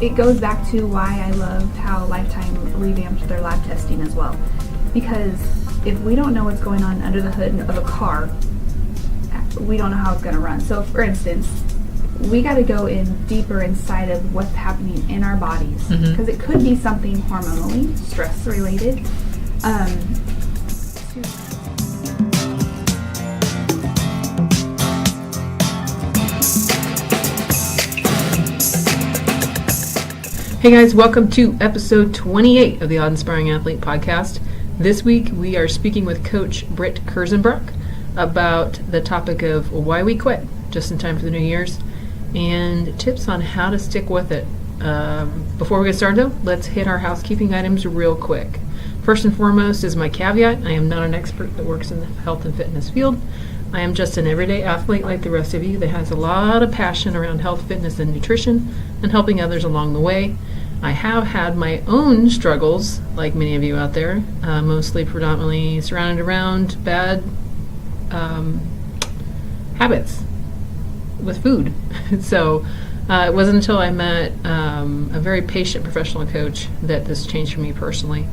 It goes back to why I love how Lifetime revamped their lab testing as well. Because if we don't know what's going on under the hood of a car, we don't know how it's going to run. So for instance, we got to go in deeper inside of what's happening in our bodies, because it could be something hormonally, stress related. Hey guys, welcome to episode 28 of the Odd Inspiring Athlete podcast. This week we are speaking with Coach Britt Kersenbrock about the topic of why we quit just in time for the New Year's and tips on how to stick with it. Before we get started though, let's hit our housekeeping items real quick. First and foremost is my caveat. I am not an expert that works in the health and fitness field. I am just an everyday athlete like the rest of you that has a lot of passion around health, fitness, and nutrition and helping others along the way. I have had my own struggles, like many of you out there, mostly predominantly surrounded around bad habits with food. So it wasn't until I met a very patient professional coach that this changed for me personally.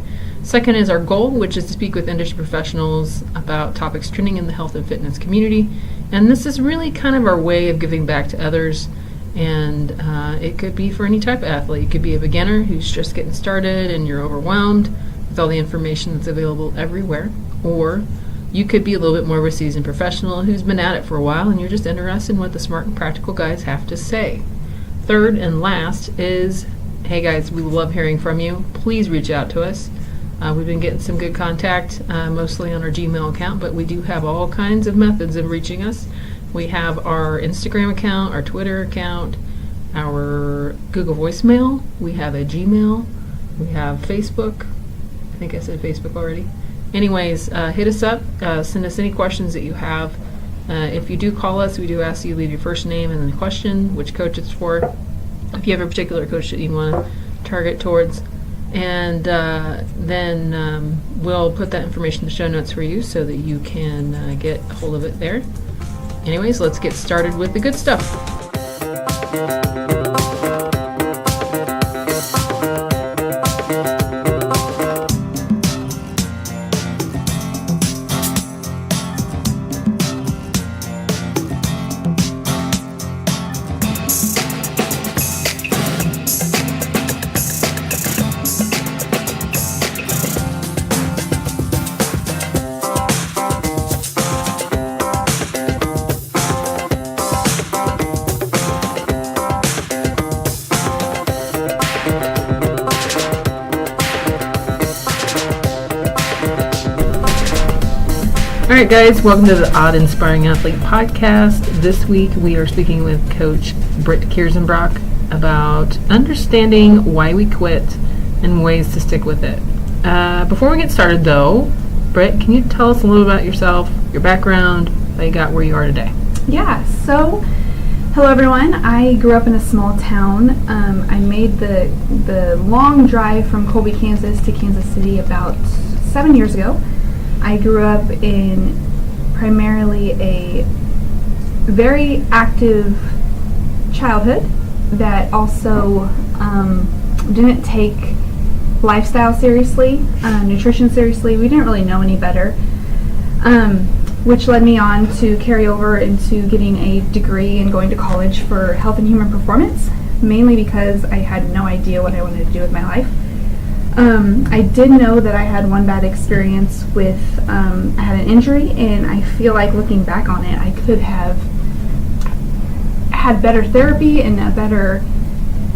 Second is our goal, which is to speak with industry professionals about topics trending in the health and fitness community. And this is really kind of our way of giving back to others. And it could be for any type of athlete. It could be a beginner who's just getting started and you're overwhelmed with all the information that's available everywhere. Or you could be a little bit more of a seasoned professional who's been at it for a while and you're just interested in what the smart and practical guys have to say. Third and last is, hey guys, we love hearing from you. Please reach out to us. We've been getting some good contact, mostly on our Gmail account, but we do have all kinds of methods of reaching us. We have our Instagram account, our Twitter account, our Google voicemail. We have a Gmail. We have Facebook. I think I said Facebook already. Anyways, hit us up. Send us any questions that you have. If you do call us, we do ask you to leave your first name and then the question, which coach it's for, if you have a particular coach that you want to target towards. And then we'll put that information in the show notes for you so that you can get a hold of it there. Anyways, let's get started with the good stuff. Alright guys, welcome to the Odd Inspiring Athlete podcast. This week we are speaking with Coach Britt Kersenbrock about understanding why we quit and ways to stick with it. Before we get started though, Britt, can you tell us a little about yourself, your background, how you got where you are today? Yeah, so hello everyone. I grew up in a small town. I made the long drive from Colby, Kansas to Kansas City about 7 years ago. I grew up in primarily a very active childhood that also didn't take lifestyle seriously, nutrition seriously. We didn't really know any better, which led me on to carry over into getting a degree and going to college for health and human performance, mainly because I had no idea what I wanted to do with my life. I did know that I had one bad experience with, I had an injury, and I feel like looking back on it, I could have had better therapy and a better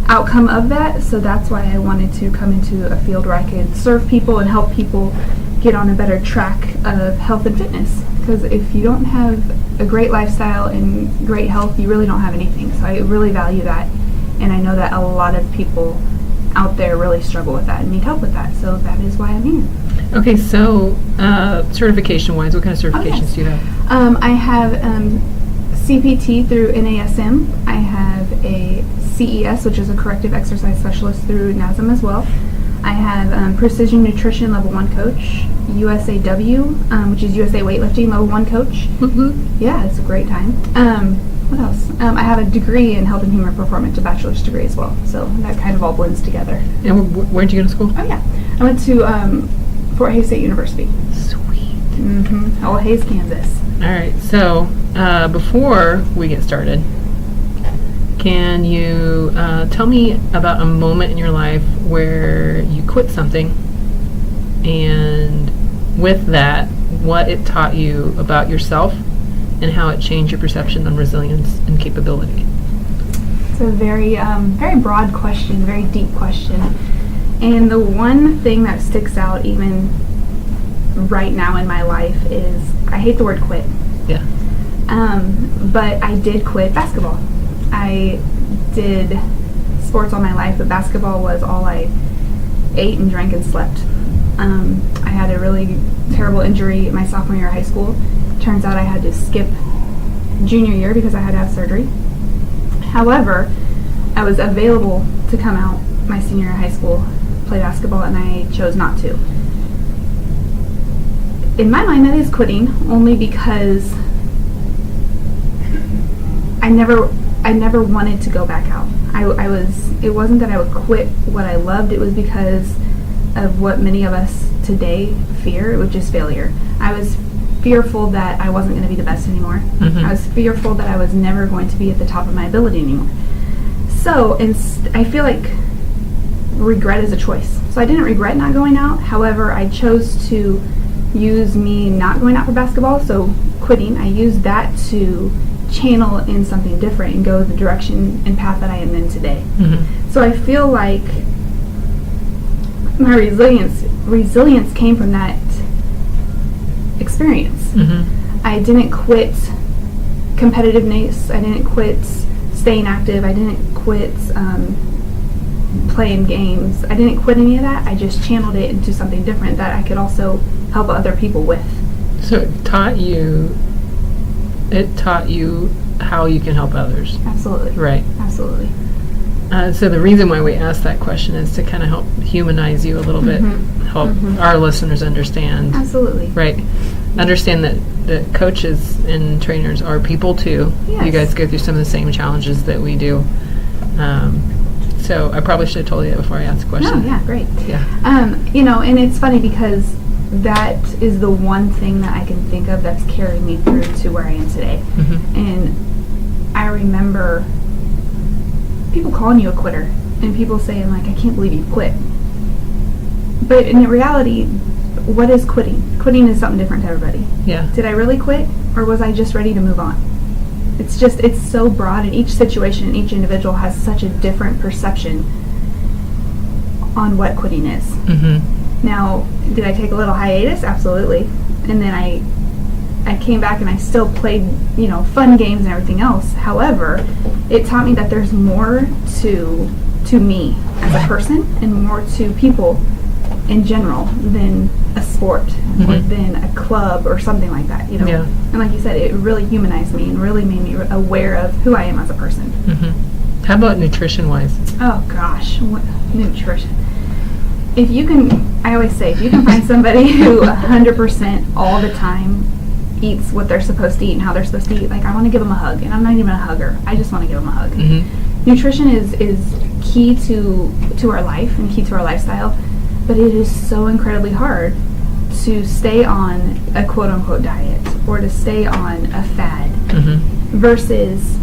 outcome of that, so that's why I wanted to come into a field where I could serve people and help people get on a better track of health and fitness, because if you don't have a great lifestyle and great health, you really don't have anything, so I really value that, and I know that a lot of people out there really struggle with that and need help with that, so that is why I'm here. Okay, so certification-wise, what kind of certifications do you have? I have CPT through NASM. I have a CES, which is a corrective exercise specialist through NASM as well. I have Precision Nutrition Level 1 Coach, USAW, which is USA Weightlifting Level 1 Coach. Mm-hmm. Yeah, it's a great time. What else? I have a degree in health and human performance, a bachelor's degree as well. So that kind of all blends together. And where'd you go to school? Oh, yeah. I went to Fort Hays State University. Sweet. Mm-hmm. Oh, Hays, Kansas. All right. So before we get started, can you tell me about a moment in your life where you quit something, and with that, what it taught you about yourself and how it changed your perception on resilience and capability? It's a very, very broad question, very deep question. And the one thing that sticks out even right now in my life is, I hate the word quit. Yeah. But I did quit basketball. I did sports all my life, but basketball was all I ate and drank and slept. I had a really terrible injury my sophomore year of high school. Turns out I had to skip junior year because I had to have surgery. However, I was available to come out my senior year of high school, play basketball, and I chose not to. In my mind, that is quitting, only because I never wanted to go back out. It wasn't that I would quit what I loved, it was because of what many of us today fear, which is failure. I was fearful that I wasn't going to be the best anymore. Mm-hmm. I was fearful that I was never going to be at the top of my ability anymore. So I feel like regret is a choice. So I didn't regret not going out. However, I chose to use me not going out for basketball, so quitting, I used that to channel in something different and go the direction and path that I am in today. Mm-hmm. So I feel like my resilience came from that experience. Mm-hmm. I didn't quit competitiveness. I didn't quit staying active. I didn't quit playing games. I didn't quit any of that. I just channeled it into something different that I could also help other people with. So it taught you how you can help others. Absolutely. Right. Absolutely. So the reason why we asked that question is to kind of help humanize you a little bit, help our listeners understand. Absolutely. Right. Understand that coaches and trainers are people too. Yes. You guys go through some of the same challenges that we do. So I probably should have told you that before I asked the question. Oh, yeah, great. Yeah. And it's funny because that is the one thing that I can think of that's carried me through to where I am today. Mm-hmm. And I remember people calling you a quitter and people saying, like, I can't believe you quit. But in reality, what is quitting? Quitting is something different to everybody. Yeah. Did I really quit, or was I just ready to move on? It's so broad, and each situation and each individual has such a different perception on what quitting is. Mm-hmm. Now, did I take a little hiatus? Absolutely. And then I came back and I still played, fun games and everything else. However, it taught me that there's more to me as a person and more to people in general than a sport or than a club or something like that, Yeah. And like you said, it really humanized me and really made me aware of who I am as a person. Mm-hmm. How about nutrition-wise? Oh gosh, nutrition. If you can, I always say, if you can find somebody who 100% all the time eats what they're supposed to eat and how they're supposed to eat, like, I want to give them a hug, and I'm not even a hugger. I just want to give them a hug. Mm-hmm. Nutrition is key to our life and key to our lifestyle, but it is so incredibly hard to stay on a quote-unquote diet or to stay on a fad versus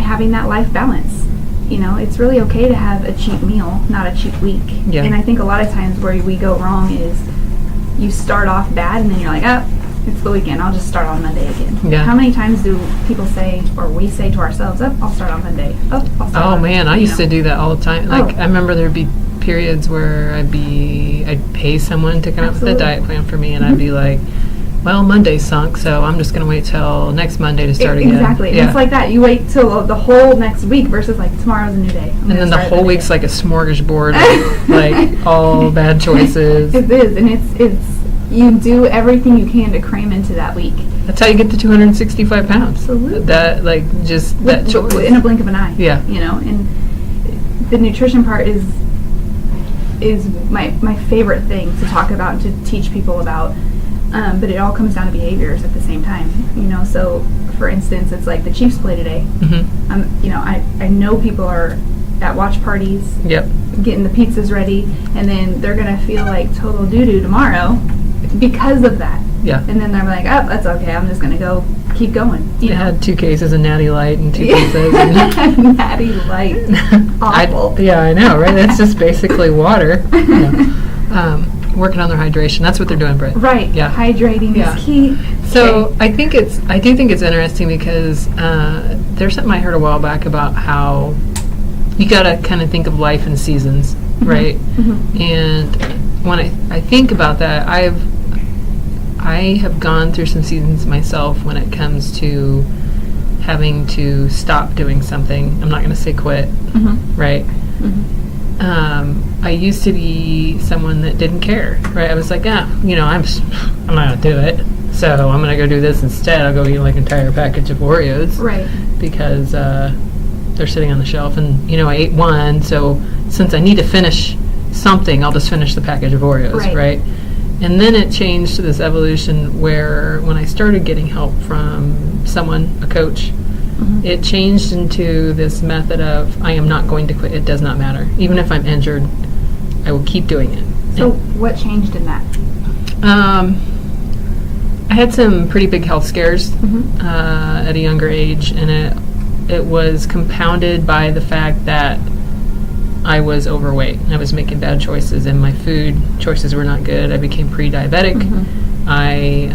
having that life balance. It's really okay to have a cheap meal, not a cheap week. Yeah. And I think a lot of times where we go wrong is you start off bad and then you're like, it's the weekend, I'll just start on Monday again. Yeah. How many times do people say, or we say to ourselves, I'll start on Monday. I'll start Oh man, I used to do that all the time. Like, Oh. I remember there'd be periods where I'd pay someone to come up with a Absolutely. diet plan for me, and I'd be like, well, Monday sunk, so I'm just going to wait till next Monday to start again. Exactly. And Yeah. it's like that. You wait till the whole next week versus like tomorrow's a new day. And then the whole week's like a smorgasbord of like all bad choices. It is, and it's you do everything you can to cram into that week. That's how you get to 265 pounds. Absolutely. That, like, just that choice. In a blink of an eye. Yeah. And the nutrition part is my favorite thing to talk about and to teach people about. But it all comes down to behaviors at the same time, so for instance, it's like the Chiefs play today. I know people are at watch parties, getting the pizzas ready, and then they're gonna feel like total doo-doo tomorrow because of that. And then they're like, oh, that's okay, I'm just gonna go keep going. They had 2 cases of Natty Light and 2 pizzas. Natty Light. Awful. I know, right? That's just basically water. Working on their hydration. That's what they're doing, Britt. Right. Yeah. Hydrating is key. So I do think it's interesting because there's something I heard a while back about how you got to kind of think of life in seasons, right? And when I think about that, I have gone through some seasons myself when it comes to having to stop doing something. I'm not going to say quit, right? I used to be someone that didn't care, right? I was like, I'm not going to do it, so I'm going to go do this instead. I'll go eat like an entire package of Oreos, right? Because they're sitting on the shelf, and I ate one, so since I need to finish something, I'll just finish the package of Oreos, right? And then it changed to this evolution where when I started getting help from someone, a coach, it changed into this method of I am not going to quit. It does not matter. Even if I'm injured, I will keep doing it. So what changed in that? I had some pretty big health scares at a younger age, and it was compounded by the fact that I was overweight. I was making bad choices, and my food choices were not good. I became pre-diabetic. I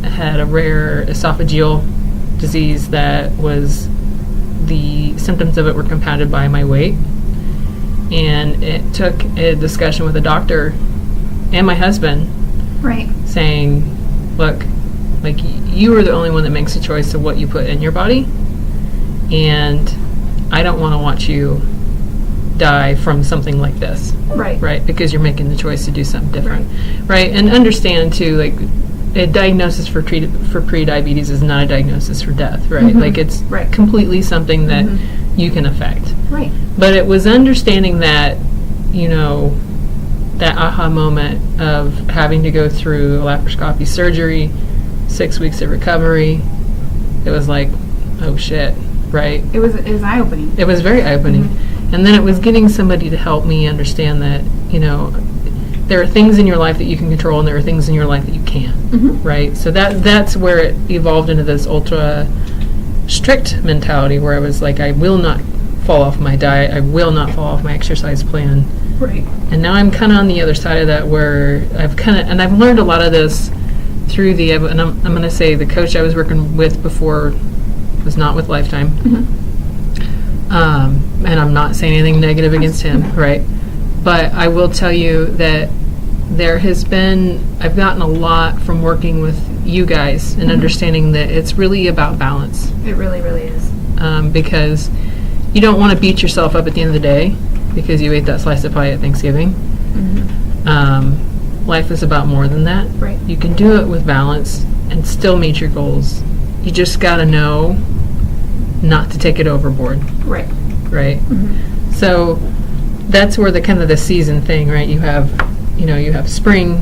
had a rare esophageal disease that was, the symptoms of it were compounded by my weight. And it took a discussion with a doctor and my husband, saying, look, like, you are the only one that makes a choice of what you put in your body, and I don't want to watch you die from something like this, right? Because you're making the choice to do something different, right? And understand too, like, a diagnosis for pre-diabetes is not a diagnosis for death, right? Like, it's completely something that you can affect, right? But it was understanding that, that aha moment of having to go through a laparoscopy surgery, 6 weeks of recovery. It was like, oh shit, right? It was eye-opening. It was very eye-opening. And then it was getting somebody to help me understand that, there are things in your life that you can control, and there are things in your life that you can't, right? So that's where it evolved into this ultra strict mentality, where I was like, I will not fall off my diet, I will not fall off my exercise plan. Right. And now I'm kind of on the other side of that, where I've learned a lot of this through and I'm going to say the coach I was working with before was not with Lifetime. And I'm not saying anything negative against him, right? But I will tell you that I've gotten a lot from working with you guys and understanding that it's really about balance. It really, really is. Because you don't want to beat yourself up at the end of the day because you ate that slice of pie at Thanksgiving. Life is about more than that. Right. You can do it with balance and still meet your goals. You just got to know not to take it overboard. Right. Right. So that's where the season thing, right? You have spring,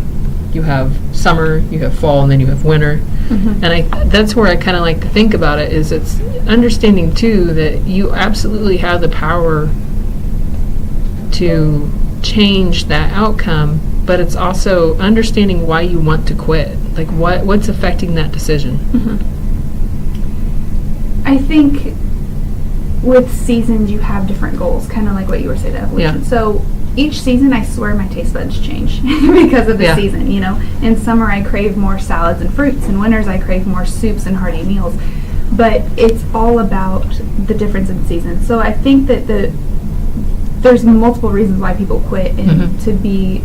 you have summer, you have fall, and then you have winter. And that's where I kind of like to think about it, is it's understanding too that you absolutely have the power to change that outcome, but it's also understanding why you want to quit. Like, what's affecting that decision? I think with seasons you have different goals, kind of like what you were saying, evolution. So each season, I swear my taste buds change because of the season, In summer, I crave more salads and fruits. In winters, I crave more soups and hearty meals. But it's all about the difference in seasons. So I think that there's multiple reasons why people quit, and to be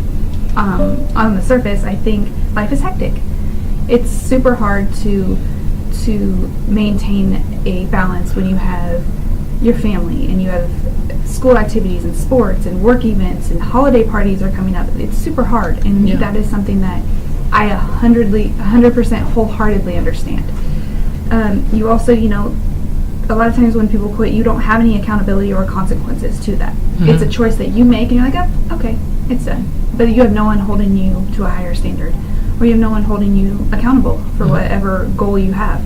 on the surface, I think life is hectic. It's super hard to maintain a balance when you have your family and you have school activities and sports and work events and holiday parties are coming up. It's super hard, and that is something that I 100% wholeheartedly understand. You also, a lot of times when people quit, you don't have any accountability or consequences to that. It's a choice that you make, and you're like, oh, okay, it's done. But you have no one holding you to a higher standard. or you have no one holding you accountable for whatever goal you have.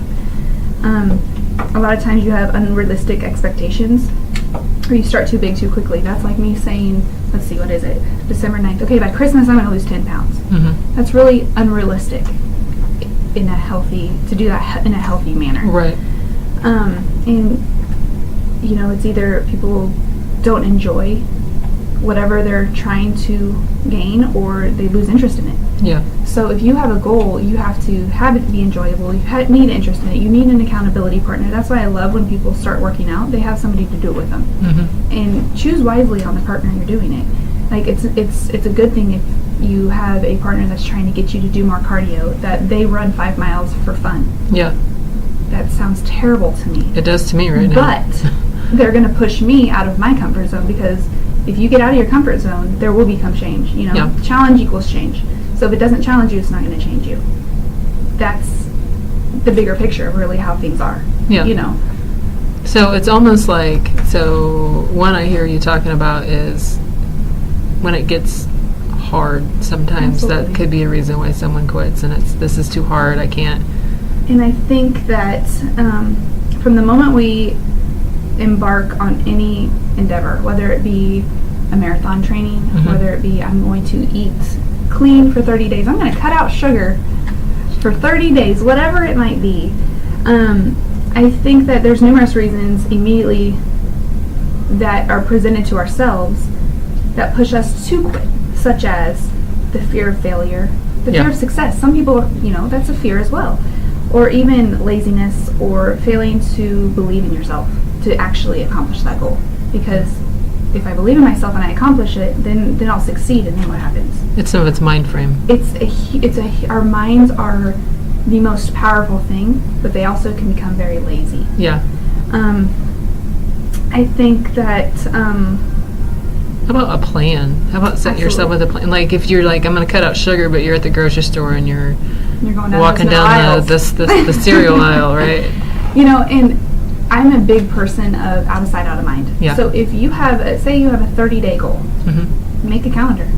A lot of times you have unrealistic expectations, or you start too big too quickly. That's like me saying, let's see, what is it? December 9th. Okay, by Christmas I'm going to lose 10 pounds. That's really unrealistic in a healthy manner. Right. And, you know, it's either people don't enjoy whatever they're trying to gain, or they lose interest in it. Yeah. So if you have a goal, you have to have it be enjoyable. You need interest in it. You need an accountability partner. That's why I love when people start working out. They have somebody to do it with them. And choose wisely on the partner you're doing it. Like it's a good thing if you have a partner that's trying to get you to do more cardio, that they run 5 miles for fun. Yeah. That sounds terrible to me. It does to me right now. But they're going to push me out of my comfort zone, because if you get out of your comfort zone, there will become change. You know, challenge equals change. So if it doesn't challenge you, it's not going to change you. That's the bigger picture of really how things are. Yeah. You know. So it's almost like, so one I hear you talking about is when it gets hard, sometimes Absolutely. that could be a reason why someone quits, and this is too hard, I can't. And I think that from the moment we embark on any endeavor, whether it be a marathon training, whether it be I'm going to eat clean for 30 days, I'm going to cut out sugar for 30 days, whatever it might be, I think that there's numerous reasons immediately that are presented to ourselves that push us to quit, such as the fear of failure, the fear of success. Some people, you know, that's a fear as well. Or even laziness, or failing to believe in yourself to actually accomplish that goal. Because if I believe in myself and I accomplish it, then I'll succeed, and then what happens? It's some of its mind frame. Our minds are the most powerful thing, but they also can become very lazy. Yeah. I think that how about a plan? How about set yourself with a plan? Like if you're like, I'm going to cut out sugar, but you're at the grocery store and you're going down walking down the cereal aisle, right? You know, and I'm a big person of out of sight, out of mind. Yeah. So if you have, say you have a 30-day goal, make a calendar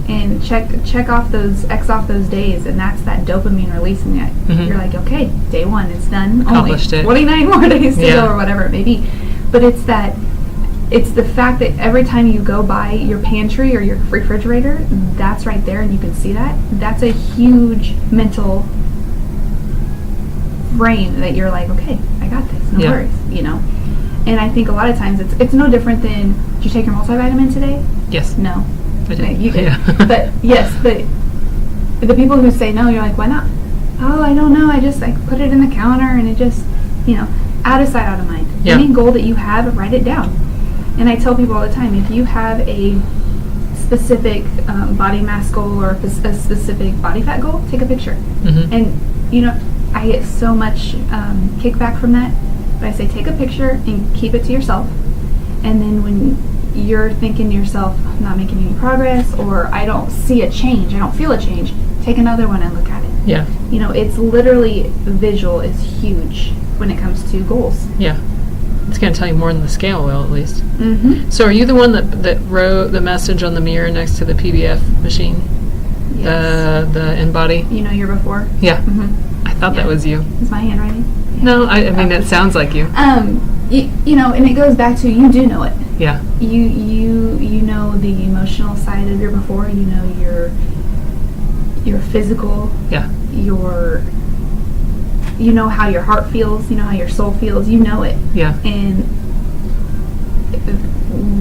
and check off X off those days, and that's that dopamine releasing it. You're like, okay, day 1 is done. Accomplished it. 29 more days to go, or whatever it may be. But it's the fact that every time you go by your pantry or your refrigerator, that's right there, and you can see that. That's a huge mental frame that you're like, okay, I got this, no worries, you know. And I think a lot of times it's no different than, did you take your multivitamin today? Yes. No. I did. You did. Yeah. But yes, but the people who say no, you're like, why not? Oh, I don't know, I just put it in the counter, and it just, you know, out of sight, out of mind. Yeah. Any goal that you have, write it down. And I tell people all the time, if you have a specific body mass goal or a specific body fat goal, take a picture. And, you know, I get so much kickback from that, but I say take a picture and keep it to yourself. And then when you're thinking to yourself, I'm not making any progress, or I don't see a change, I don't feel a change, take another one and look at it. Yeah. You know, it's literally, visual is huge when it comes to goals. Yeah. It's going to tell you more than the scale will, at least. So are you the one that wrote the message on the mirror next to the PBF machine? Yes. The InBody? You know your before? Yeah. I thought that was you. Is my handwriting? Yeah. No, I mean, it sounds like you. You know, and it goes back to, you do know it. Yeah. You know the emotional side of your before. You know your physical. Yeah. You know how your heart feels. You know how your soul feels. You know it. Yeah. And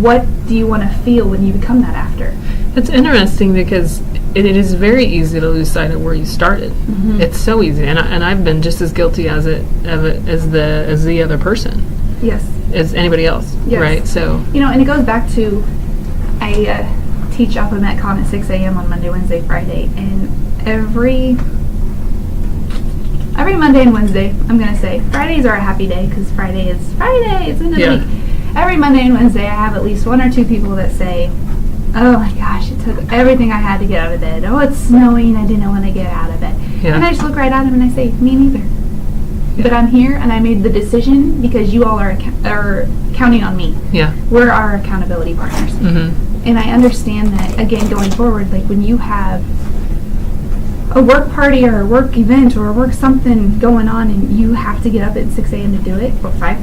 what do you want to feel when you become that after? It's interesting because it is very easy to lose sight of where you started. It's so easy, and I've been just as guilty as the other person. Yes. As anybody else. Yes. Right. So you know, and it goes back to, I teach Alpha Metcon at 6 a.m. on Monday, Wednesday, Friday, and every Monday and Wednesday, I'm going to say, Fridays are a happy day because Friday, it's the end of the week. Every Monday and Wednesday, I have at least 1 or 2 people that say, oh my gosh, it took everything I had to get out of bed. Oh, it's snowing, I didn't want to get out of bed. Yeah. And I just look right at them and I say, me neither. Yeah. But I'm here and I made the decision because you all are counting on me. Yeah. We're our accountability partners. And I understand that, again, going forward, like when you have a work party or a work event or a work something going on and you have to get up at 6 a.m. to do it, or 5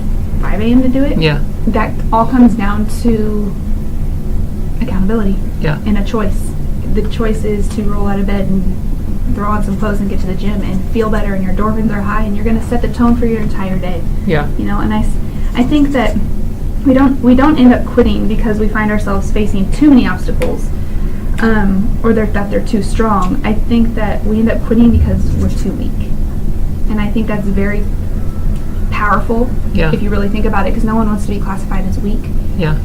a.m. to do it, Yeah. that all comes down to accountability Yeah. and a choice. The choice is to roll out of bed and throw on some clothes and get to the gym and feel better, and your endorphins are high, and you're going to set the tone for your entire day. Yeah. You know, and I think that we don't end up quitting because we find ourselves facing too many obstacles, or that they're too strong. I think that we end up quitting because we're too weak, and I think that's very powerful. Yeah. If you really think about it, because no one wants to be classified as weak. Yeah.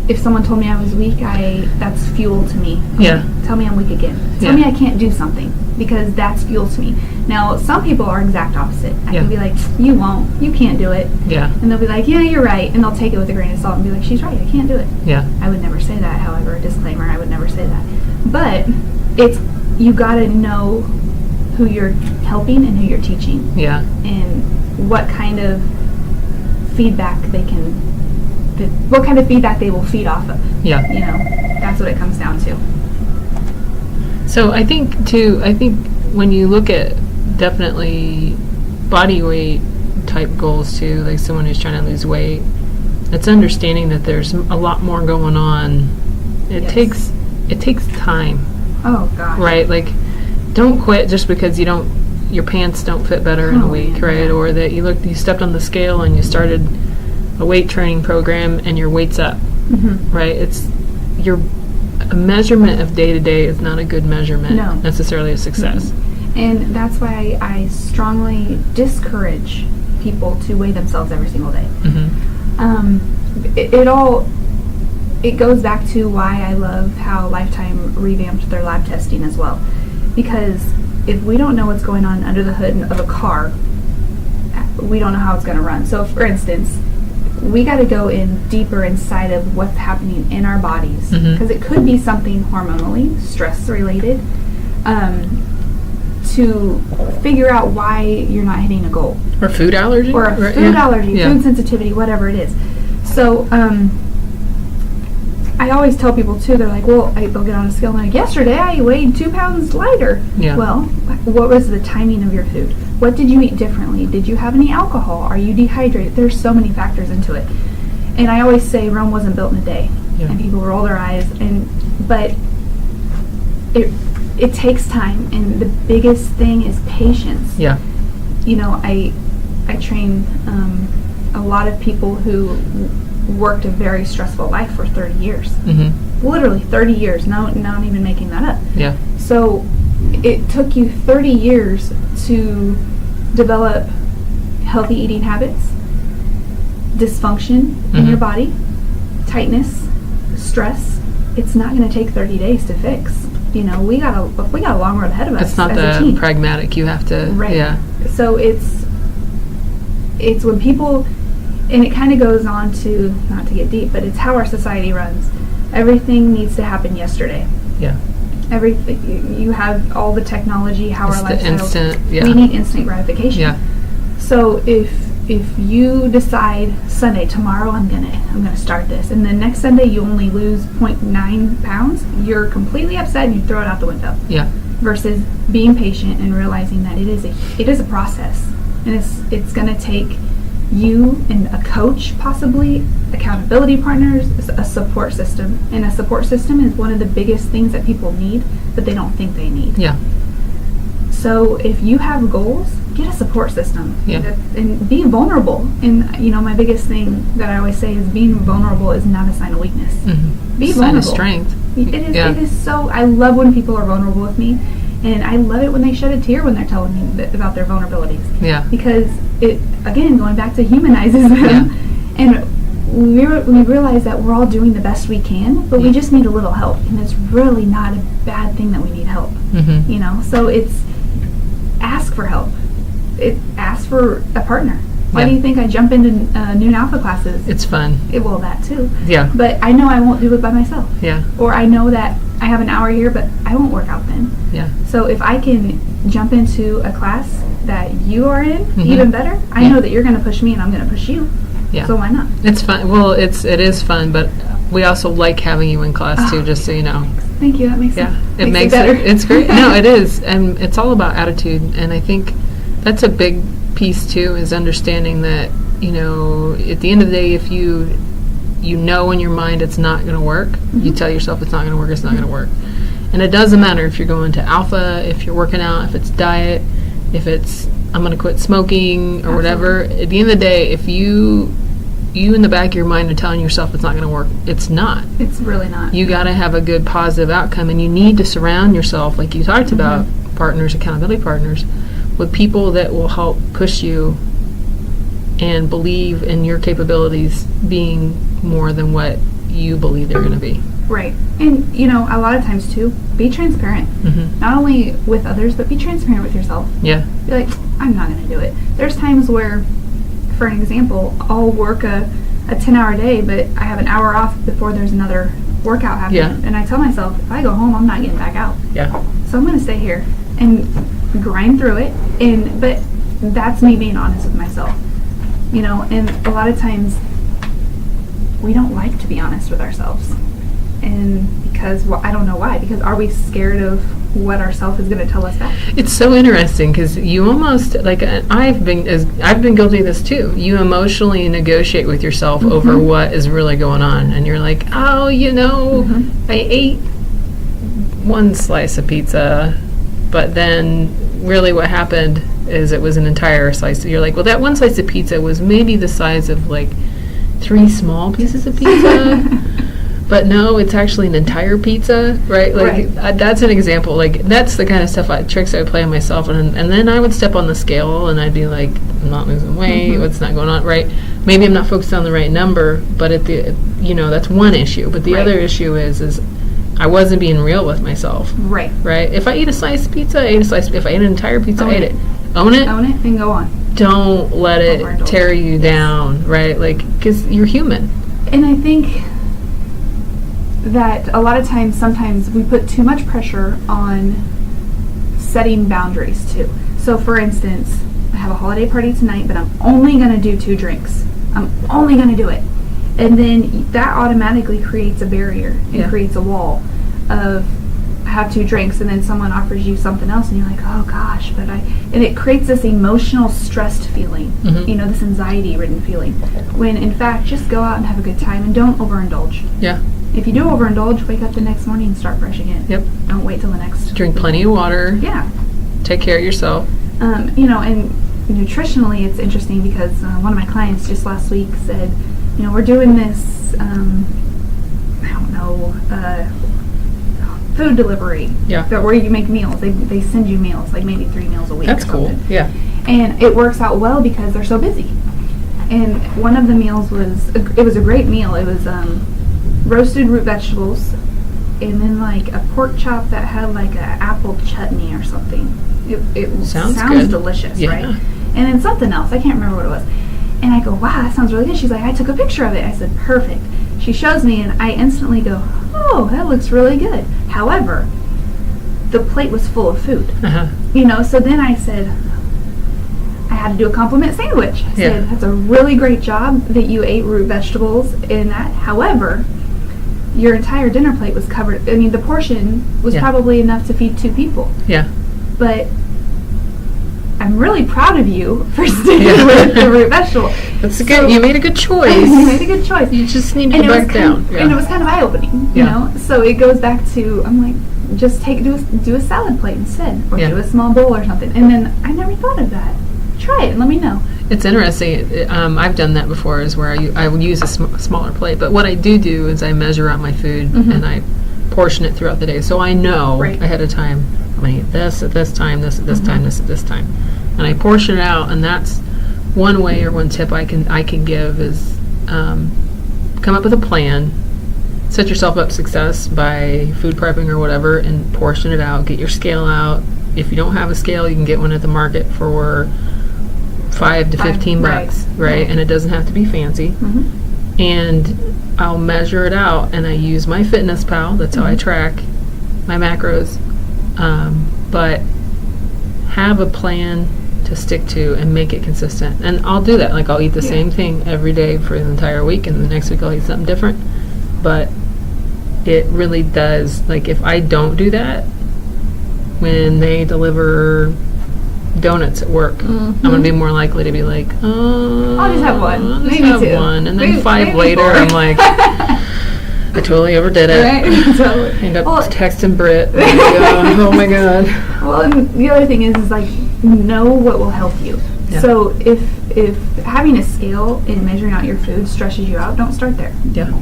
If someone told me I was weak, that's fuel to me. Yeah. Tell me I'm weak again. Tell Yeah. me I can't do something, because that's fuel to me. Now, some people are exact opposite. I Yeah. can be like, you won't, you can't do it. Yeah. And they'll be like, yeah, you're right. And they'll take it with a grain of salt and be like, she's right, I can't do it. Yeah. I would never say that, however, a disclaimer, I would never say that. But you gotta know who you're helping and who you're teaching, Yeah. and what kind of feedback what kind of feedback they will feed off of. Yeah. You know, that's what it comes down to. So I think when you look at definitely body weight type goals too, like someone who's trying to lose weight, it's understanding that there's a lot more going on. It Yes. takes time, Oh, gosh. right? Like, don't quit just because your pants don't fit better in a Oh, week, man, right? yeah. Or that you stepped on the scale and you started a weight training program and your weight's up, Mm-hmm. right? A measurement of day to day is not a good measurement No. necessarily of success. And that's why I strongly discourage people to weigh themselves every single day. Mm-hmm. It goes back to why I love how Lifetime revamped their lab testing as well. Because if we don't know what's going on under the hood of a car, we don't know how it's going to run. So, for instance, we got to go in deeper inside of what's happening in our bodies, because Mhm. it could be something hormonally, stress related, to figure out why you're not hitting a goal, Or food allergy? or a Right, food yeah. allergy, Yeah. food sensitivity, whatever it is. So I always tell people too, they're like, well, they'll get on a scale and like, yesterday I weighed 2 pounds lighter. Yeah. Well, what was the timing of your food? What did you eat differently? Did you have any alcohol? Are you dehydrated? There's so many factors into it. And I always say Rome wasn't built in a day. Yeah. And people roll their eyes. But it takes time, and the biggest thing is patience. Yeah. You know, I train a lot of people who worked a very stressful life for 30 years. Mm-hmm. Literally 30 years. Not even making that up. Yeah. So it took you 30 years to develop healthy eating habits, dysfunction in your body, tightness, stress. It's not going to take 30 days to fix. You know, we got a long road ahead of us. It's not as a the team. pragmatic. You have to, Right. yeah. So it's when people, and it kind of goes on to, not to get deep, but it's how our society runs. Everything needs to happen yesterday. Yeah. Everything, you have all the technology, how It's our the lifestyle. instant, yeah. We need instant gratification. Yeah. So if you decide Sunday, tomorrow I'm gonna start this, and then next Sunday you only lose 0.9 pounds, you're completely upset and you throw it out the window. Yeah. Versus being patient and realizing that it is a process, and it's gonna take you and a coach, possibly accountability partners, a support system. And a support system is one of the biggest things that people need, but they don't think they need. Yeah. So if you have goals, get a support system. Yeah. And be vulnerable. And you know, my biggest thing that I always say is being vulnerable is not a sign of weakness. Mm-hmm. Be Sign of vulnerable. strength. It is. Yeah. It is so. I love when people are vulnerable with me, and I love it when they shed a tear when they're telling me about their vulnerabilities. Yeah. Because it, again, going back to humanizes them, Yeah. and we realize that we're all doing the best we can, but we just need a little help, and it's really not a bad thing that we need help. Mm-hmm. You know, so it's ask for help. Ask for a partner. Why Yeah. do you think I jump into noon alpha classes? It's fun. Well, that too. Yeah. But I know I won't do it by myself. Yeah. Or I know that I have an hour here, but I won't work out then. Yeah. So if I can jump into a class that you are in, Mhm. even better, I Yeah. know that you're going to push me and I'm going to push you. Yeah. So why not? It's fun. Well, it is fun, but we also like having you in class too, Oh, just so you know. Thank you. That makes it makes better. It's great. No, it is, and it's all about attitude. And I think that's a big piece too, is understanding that, you know, at the end of the day, if you know in your mind it's not going to work, you tell yourself it's not going to work. It's not going to work, and it doesn't matter if you're going to Alpha, if you're working out, if it's diet, if it's I'm going to quit smoking or whatever. At the end of the day, if you in the back of your mind are telling yourself it's not going to work, it's not. It's really not. You got to have a good positive outcome, and you need to surround yourself, like you talked about, partners, accountability partners, with people that will help push you and believe in your capabilities being more than what you believe they're going to be. Right. And, you know, a lot of times, too, be transparent. Not only with others, but be transparent with yourself. Yeah. Be like, I'm not going to do it. There's times where, for an example, I'll work a 10-hour day, but I have an hour off before there's another workout happening. Yeah. And I tell myself, if I go home, I'm not getting back out. Yeah. So I'm going to stay here and grind through it. But that's me being honest with myself. You know, and a lot of times we don't like to be honest with ourselves. And because, well, I don't know why, because are we scared of what ourself is going to tell us back? It's so interesting because you almost, like, I've been guilty of this too. You emotionally negotiate with yourself over what is really going on, and you're like, oh, you know, I ate one slice of pizza, but then really what happened is it was an entire slice. You're like, well, that one slice of pizza was maybe the size of like 3 small pieces of pizza. But no, it's actually an entire pizza, right? Like, that's an example. Like, that's the kind of tricks I would play on myself. And then I would step on the scale and I'd be like, I'm not losing weight. What's not going on, right? Maybe I'm not focused on the right number, but that's one issue. But the other issue is I wasn't being real with myself. Right. If I eat a slice of pizza, I ate a slice. If I ate an entire pizza, I ate it. Own it. Own it and go on. Don't let it tear you down, right? Like, because you're human. And I think that a lot of times, sometimes we put too much pressure on setting boundaries too. So for instance, I have a holiday party tonight, but I'm only going to do 2 drinks. I'm only going to do it. And then that automatically creates a barrier and creates a wall of, I have 2 drinks, and then someone offers you something else and you're like, oh gosh, and it creates this emotional stressed feeling, you know, this anxiety ridden feeling, when in fact, just go out and have a good time and don't overindulge. Yeah. If you do overindulge, wake up the next morning and start fresh again. Yep. Don't wait till the next. Drink plenty of water. Yeah. Take care of yourself. You know, and nutritionally, it's interesting because one of my clients just last week said, you know, we're doing this, food delivery. Yeah. Where you make meals. They send you meals, like maybe 3 meals a week. That's cool. Yeah. And it works out well because they're so busy. And one of the meals was a great meal. It was roasted root vegetables, and then like a pork chop that had like a apple chutney or something. It sounds delicious, right? And then something else, I can't remember what it was. And I go, wow, that sounds really good. She's like, I took a picture of it. I said, perfect. She shows me, and I instantly go, oh, that looks really good. However, the plate was full of food. You know, so then I said, I had to do a compliment sandwich. I said, that's a really great job that you ate root vegetables in that. However, your entire dinner plate was covered. I mean, the portion was probably enough to feed 2 people. Yeah. But I'm really proud of you for sticking with the root vegetable. That's good. You made a good choice. You made a good choice. You just need to back down. And it was kind of eye-opening, you know? So it goes back to, I'm like, just do a salad plate instead. Or do a small bowl or something. And then I never thought of that. Try it and let me know. It's interesting. I've done that before, is where I would use a smaller plate. But what I do is I measure out my food and I portion it throughout the day. So I know ahead of time, I'm going to eat this at this time, this at this time, this at this time. And I portion it out, and that's one way or one tip I can give is come up with a plan. Set yourself up success by food prepping or whatever, and portion it out. Get your scale out. If you don't have a scale, you can get one at the market for $5 to $15, right? And it doesn't have to be fancy. And I'll measure it out, and I use my Fitness Pal. That's how I track my macros. But have a plan to stick to and make it consistent. And I'll do that. Like, I'll eat the same thing every day for the entire week, and the next week I'll eat something different. But it really does. Like, if I don't do that, when they deliver donuts at work, I'm going to be more likely to be like, oh, I'll just have one. I'll just Maybe have two. one. And then Maybe 5 later, 4. I'm like, I totally overdid it. Right? Totally. End up Well, texting Britt. Like, oh my God. Well, and the other thing is like, know what will help you. Yeah. So if having a scale and measuring out your food stresses you out, don't start there. Yeah.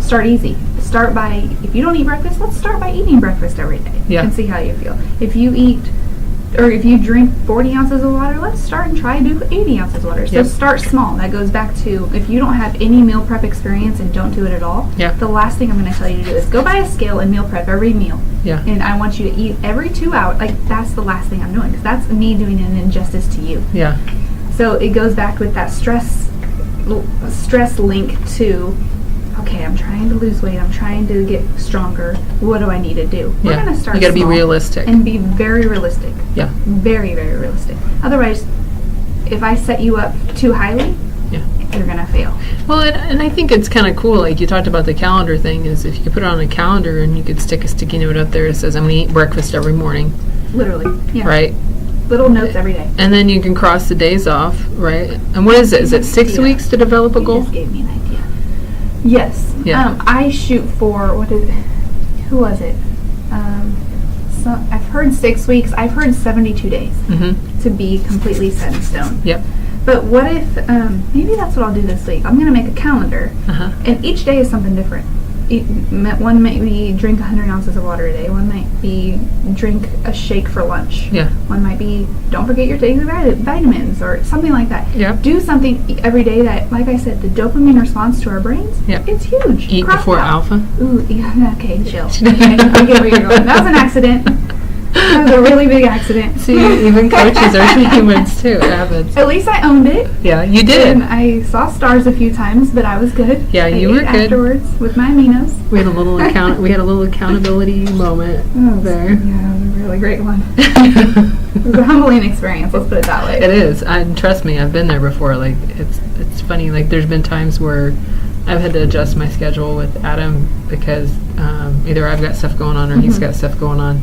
Start easy. Start by, if you don't eat breakfast, let's start by eating breakfast every day. Yeah. And see how you feel. If you eat, or if you drink 40 ounces of water, let's start and try to do 80 ounces of water. So Yep. start small. That goes back to, if you don't have any meal prep experience and don't do it at all, Yeah. the last thing I'm going to tell you to do is go buy a scale and meal prep every meal. Yeah. And I want you to eat every 2 hours. Like, that's the last thing I'm doing, because that's me doing an injustice to you. Yeah. So it goes back with that stress link to, okay, I'm trying to lose weight, I'm trying to get stronger, what do I need to do? We're Yeah. going to start You got to be small realistic. and be very realistic. Yeah. Very, very realistic. Otherwise, if I set you up too highly, Yeah. you're going to fail. Well, and I think it's kind of cool, like you talked about the calendar thing, is if you could put it on a calendar and you could stick a sticky note up there that says, I'm going to eat breakfast every morning, Literally. Yeah. right? Little notes every day. And then you can cross the days off, right? And what is it? Is it 6 Yeah. weeks to develop a You goal? just gave me an idea. Yes. Yeah. I shoot for, who was it? So I've heard 6 weeks. I've heard 72 days Mm-hmm. to be completely set in stone. Yep. But what if, maybe that's what I'll do this week. I'm going to make a calendar, Uh-huh. and each day is something different. One might be drink 100 ounces of water a day. One might be drink a shake for lunch. Yeah. One might be don't forget your daily vitamins or something like that. Yep. Do something every day that, like I said, the dopamine response to our brains, Yep. it's huge. Eat Cross before it out. alpha. Ooh, yeah, okay, chill. Okay, I get where you're going. That was an accident. That was a really big accident. See, even coaches are humans too, avids. At least I owned it. Yeah, you did. And I saw stars a few times, but I was good. Yeah, you I were ate good. afterwards with my aminos. We had a little accountability moment there. Yeah, it was a really great one. It was a humbling experience, let's put it that way. It is. And trust me, I've been there before. Like, it's funny. Like, there's been times where I've had to adjust my schedule with Adam because either I've got stuff going on or he's got stuff going on.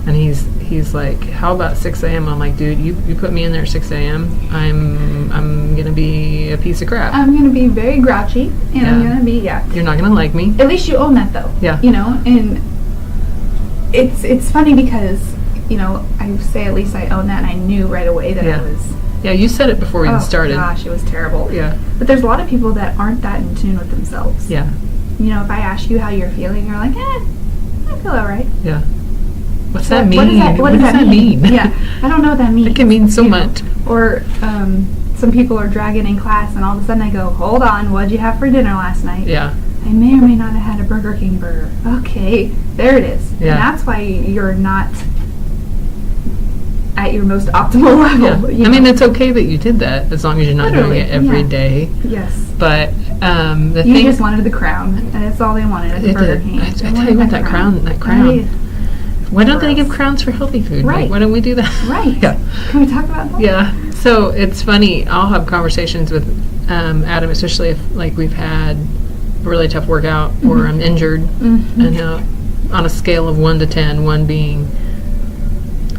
And he's like, how about 6 a.m.? I'm like, dude, you put me in there at 6 a.m., I'm going to be a piece of crap. I'm going to be very grouchy, and I'm Yeah. going to be, You're not going to like me. At least you own that, though. Yeah. You know, and it's funny because, you know, I say at least I own that, and I knew right away that Yeah. I was... Yeah, you said it before we even started. Oh, gosh, it was terrible. Yeah. But there's a lot of people that aren't that in tune with themselves. Yeah. You know, if I ask you how you're feeling, you're like, I feel all right. Yeah. What's that mean? What does that mean? Yeah, I don't know what that means. It can mean so You know? much. Or some people are dragging in class, and all of a sudden I go, hold on, what'd you have for dinner last night? Yeah. I may or may not have had a Burger King burger. Okay, there it is. Yeah. And that's why you're not at your most optimal level. Yeah. You I mean, know? it's okay that you did that as long as you're not Literally, doing it every yeah. day. Yes. But the You thing just wanted the crown, and that's all they wanted at the It Burger did. King. I They tell wanted you what, that crown. Right. Why don't they give Gross. crowns for healthy food? Right. Like, why don't we do that? Right. Yeah. Can we talk about that? Yeah. So it's funny. I'll have conversations with Adam, especially if like we've had a really tough workout or I'm injured, and on a scale of 1 to 10, 1 being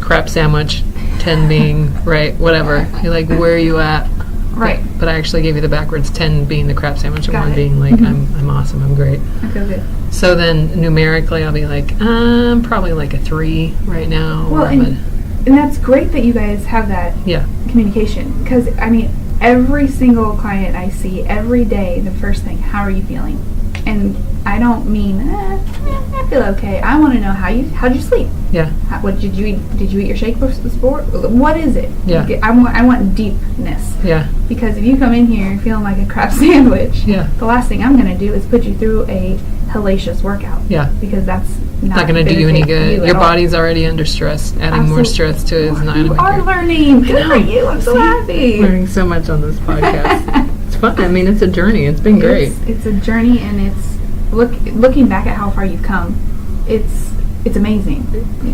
crap sandwich, 10 being right, whatever. You're like, where are you at? Right. But I actually gave you the backwards, 10 being the crap sandwich and Got 1 it. being like I'm awesome, I'm great. I feel good. So then numerically I'll be like, probably like a 3 right now. Well, or I'm and that's great that you guys have that yeah. communication, because I mean, every single client I see every day, the first thing, how are you feeling? And I don't mean I feel okay. I want to know how'd you sleep? Yeah. What did you eat? Did you eat your shake before? What is it? Yeah. I want deepness, Yeah. because if you come in here feeling like a crap sandwich, Yeah. the last thing I'm going to do is put you through a hellacious workout. Yeah. Because that's Not going to do you any benefit good. at Your all. body's already under stress. Adding more Absolutely. stress to it is not going to You make are it. learning. Good for you. I'm so happy. Learning so much on this podcast. It's fun. I mean, it's a journey. It's been great. It's a journey, and it's looking back at how far you've come. It's amazing.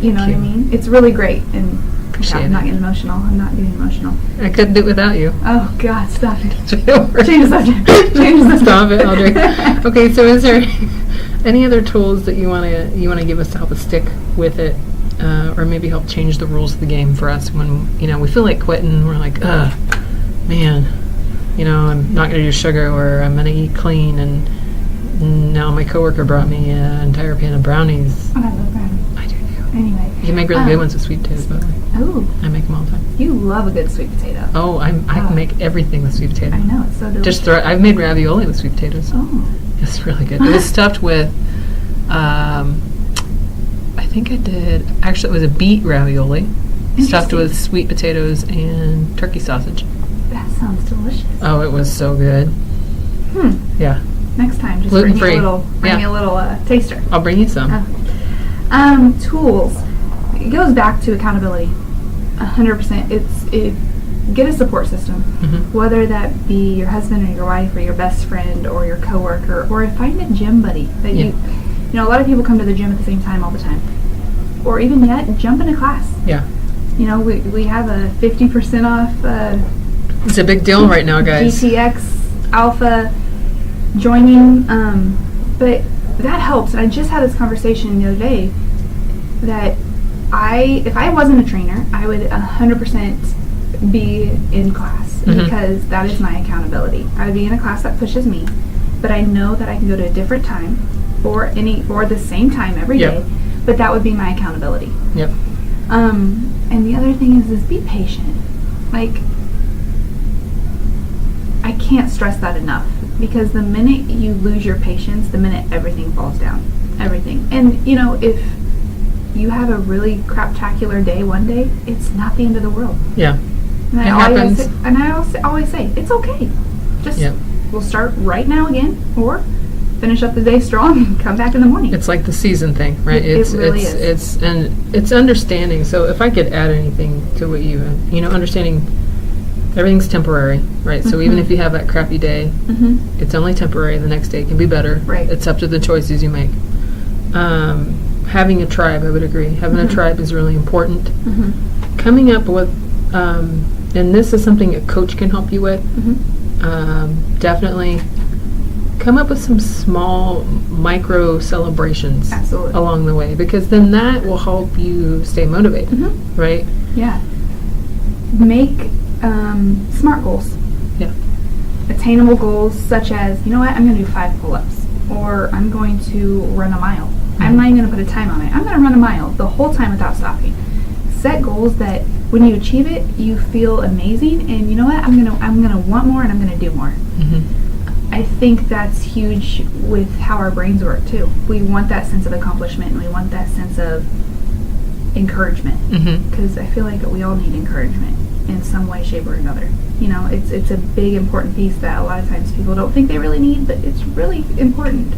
You know what I mean? It's really great. And Appreciate I'm not it. getting emotional. I'm not getting emotional. I couldn't do it without you. Oh God, stop it. Change Change the subject. Change the subject. Stop it, Audrey. Okay, so is there Any other tools that you want to give us to help us stick with it, or maybe help change the rules of the game for us when we feel like quitting? We're like, man, I'm not going to do sugar, or I'm going to eat clean, and now my coworker brought me an entire pan of brownies. Oh, I love brownies. I do too. Anyway, You can make really good ones with sweet potatoes, by the way. Oh, I make them all the time. you love a good sweet potato. Oh, I can make everything with sweet potato. I know, it's so delicious. I've made ravioli with sweet potatoes. Oh. It's really good. It was stuffed with, I think I did, actually it was a beet ravioli, stuffed with sweet potatoes and turkey sausage. That sounds delicious. Oh, it was so good. Yeah. Next time, just Gluten-free. bring me a little taster. I'll bring you some. Tools. It goes back to accountability. 100%. Get a support system, whether that be your husband or your wife or your best friend or your coworker, or find a gym buddy that a lot of people come to the gym at the same time all the time, or even yet jump in a class. Yeah. We have a 50% off. It's a big deal right now, guys. GTX Alpha joining, but that helps. And I just had this conversation the other day that if I wasn't a trainer, I would 100% be in class because that is my accountability. I would be in a class that pushes me, but I know that I can go to a different time or the same time every day, but that would be my accountability. Yep. And the other thing is be patient. Like, I can't stress that enough, because the minute you lose your patience, the minute everything falls down. Everything. And if you have a really craptacular day one day, it's not the end of the world. Yeah. And It happens. I always say, it's okay. Just we'll start right now again, or finish up the day strong and come back in the morning. It's like the season thing, right? It really is. It's understanding. So if I could add anything to what understanding everything's temporary, right? So even if you have that crappy day, it's only temporary. The next day can be better. Right. It's up to the choices you make. Having a tribe, I would agree. Having a tribe is really important. Coming up with, and this is something a coach can help you with, definitely come up with some small micro celebrations along the way, because then that will help you stay motivated, right? Yeah. Make SMART goals. Yeah. Attainable goals, such as, I'm going to do 5 pull-ups, or I'm going to run a mile. I'm not even going to put a time on it. I'm going to run a mile the whole time without stopping. Set goals that when you achieve it, you feel amazing, and you know what? I'm gonna want more, and I'm gonna do more. I think that's huge with how our brains work too. We want that sense of accomplishment, and we want that sense of encouragement, because I feel like we all need encouragement in some way, shape, or another. It's a big important piece that a lot of times people don't think they really need, but it's really important.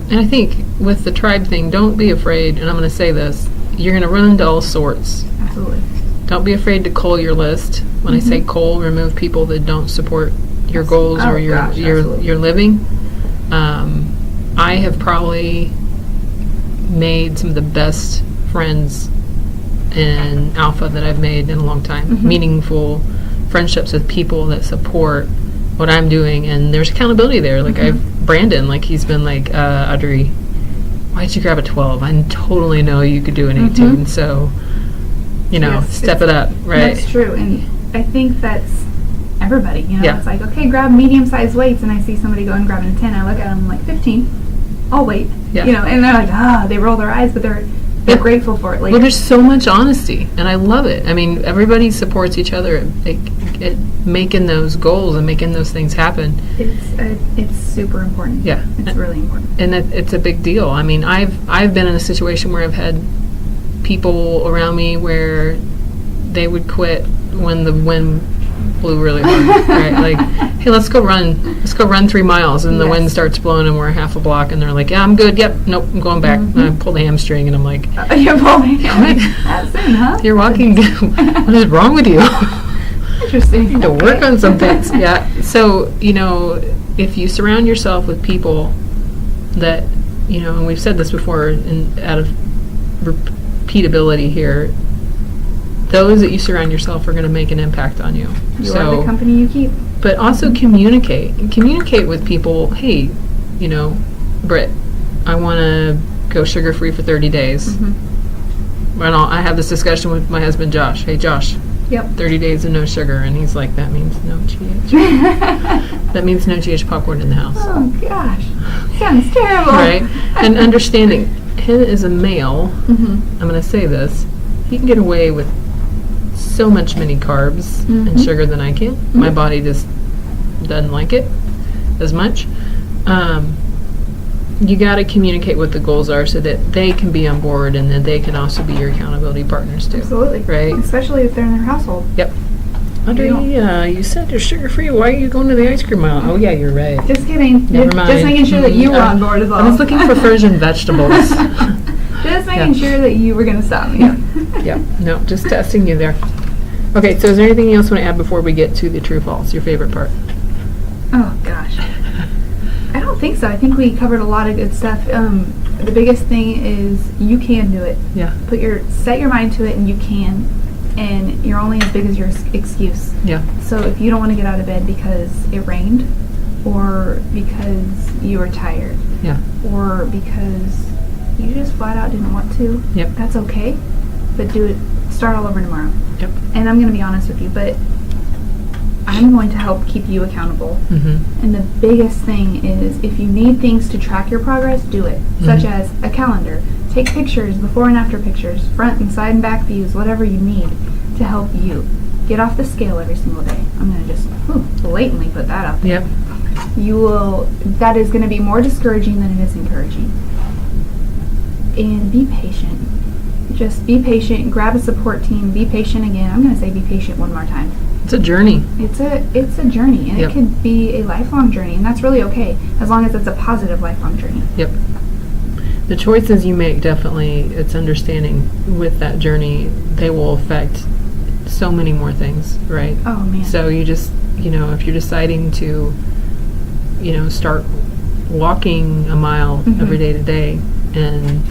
And I think with the tribe thing, don't be afraid, and I'm going to say this, you're going to run into all sorts. Absolutely. Don't be afraid to cull your list. When I say cull, remove people that don't support your goals or your living. I have probably made some of the best friends in Alpha that I've made in a long time. Meaningful friendships with people that support what I'm doing, and there's accountability there. Like Brandon, he's been like, Audrey, why'd you grab a 12? I totally know you could do an 18, so step it up, right? That's true, and I think that's everybody. It's like, okay, grab medium-sized weights, and I see somebody go and grab a 10. I look at them like 15. I'll wait. And they're like, they roll their eyes, but they're grateful for it. Like, well, there's so much honesty, and I love it. I mean, everybody supports each other at making those goals and making those things happen. It's super important. Yeah, it's really important, and it's a big deal. I mean, I've been in a situation where I've had people around me where they would quit when the wind blew really hard, right? Like, hey, let's go run 3 miles, and the wind starts blowing, and we're half a block, and they're like, yeah, I'm good, yep, nope, I'm going back. And I pulled a hamstring, and I'm like, you're pulling that's soon, huh? You're walking, what is wrong with you? Interesting. You need to work on some things. Yeah, so, if you surround yourself with people that, and we've said this before, out of repeatability here, those that you surround yourself are going to make an impact on you. You are the company you keep. But also communicate with people. Hey, Britt, I want to go sugar-free for 30 days. Mm-hmm. And I have this discussion with my husband, Josh. Hey, Josh, Yep. 30 days of no sugar. And he's like, that means no GH. That means no GH popcorn in the house. Oh, gosh. Sounds terrible. Right? And understanding, him as a male, Mm-hmm. I'm going to say this, he can get away with so much many carbs Mhm. and sugar than I can. My body just doesn't like it as much. You got to communicate what the goals are so that they can be on board and that they can also be your accountable partners too. Absolutely. Right? Especially if they're in their household. Yep. Audrey, you said you're sugar-free. Why are you going to the ice cream aisle? Oh, yeah, you're right. Just kidding. Never mind. Just making sure that you were on board as well. I was looking for frozen vegetables. Just making sure that you were going to stop me. Yeah, no, just testing you there. Okay, so is there anything else you want to add before we get to the true-false, your favorite part? Oh, gosh. I don't think so. I think we covered a lot of good stuff. The biggest thing is you can do it. Yeah. Set your mind to it, and you can. And you're only as big as your excuse. Yeah. So if you don't want to get out of bed because it rained, or because you were tired, Yeah. or because you just flat out didn't want to, Yep. that's okay. But do it. Start all over tomorrow. Yep. And I'm going to be honest with you, but I'm going to help keep you accountable. Mm-hmm. And the biggest thing is, if you need things to track your progress, do it. Such as a calendar. Take pictures, before and after pictures, front and side and back views, whatever you need to help you. Get off the scale every single day. I'm going to just blatantly put that out there. Yep. That is going to be more discouraging than it is encouraging. And be patient. Just be patient. Grab a support team. Be patient again. I'm going to say be patient one more time. It's a journey. It's a journey, and Yep. it could be a lifelong journey, and that's really okay, as long as it's a positive lifelong journey. Yep. The choices you make, definitely, it's understanding with that journey, they will affect so many more things, right? Oh, man. So you just, if you're deciding to, start walking a mile every day to day, and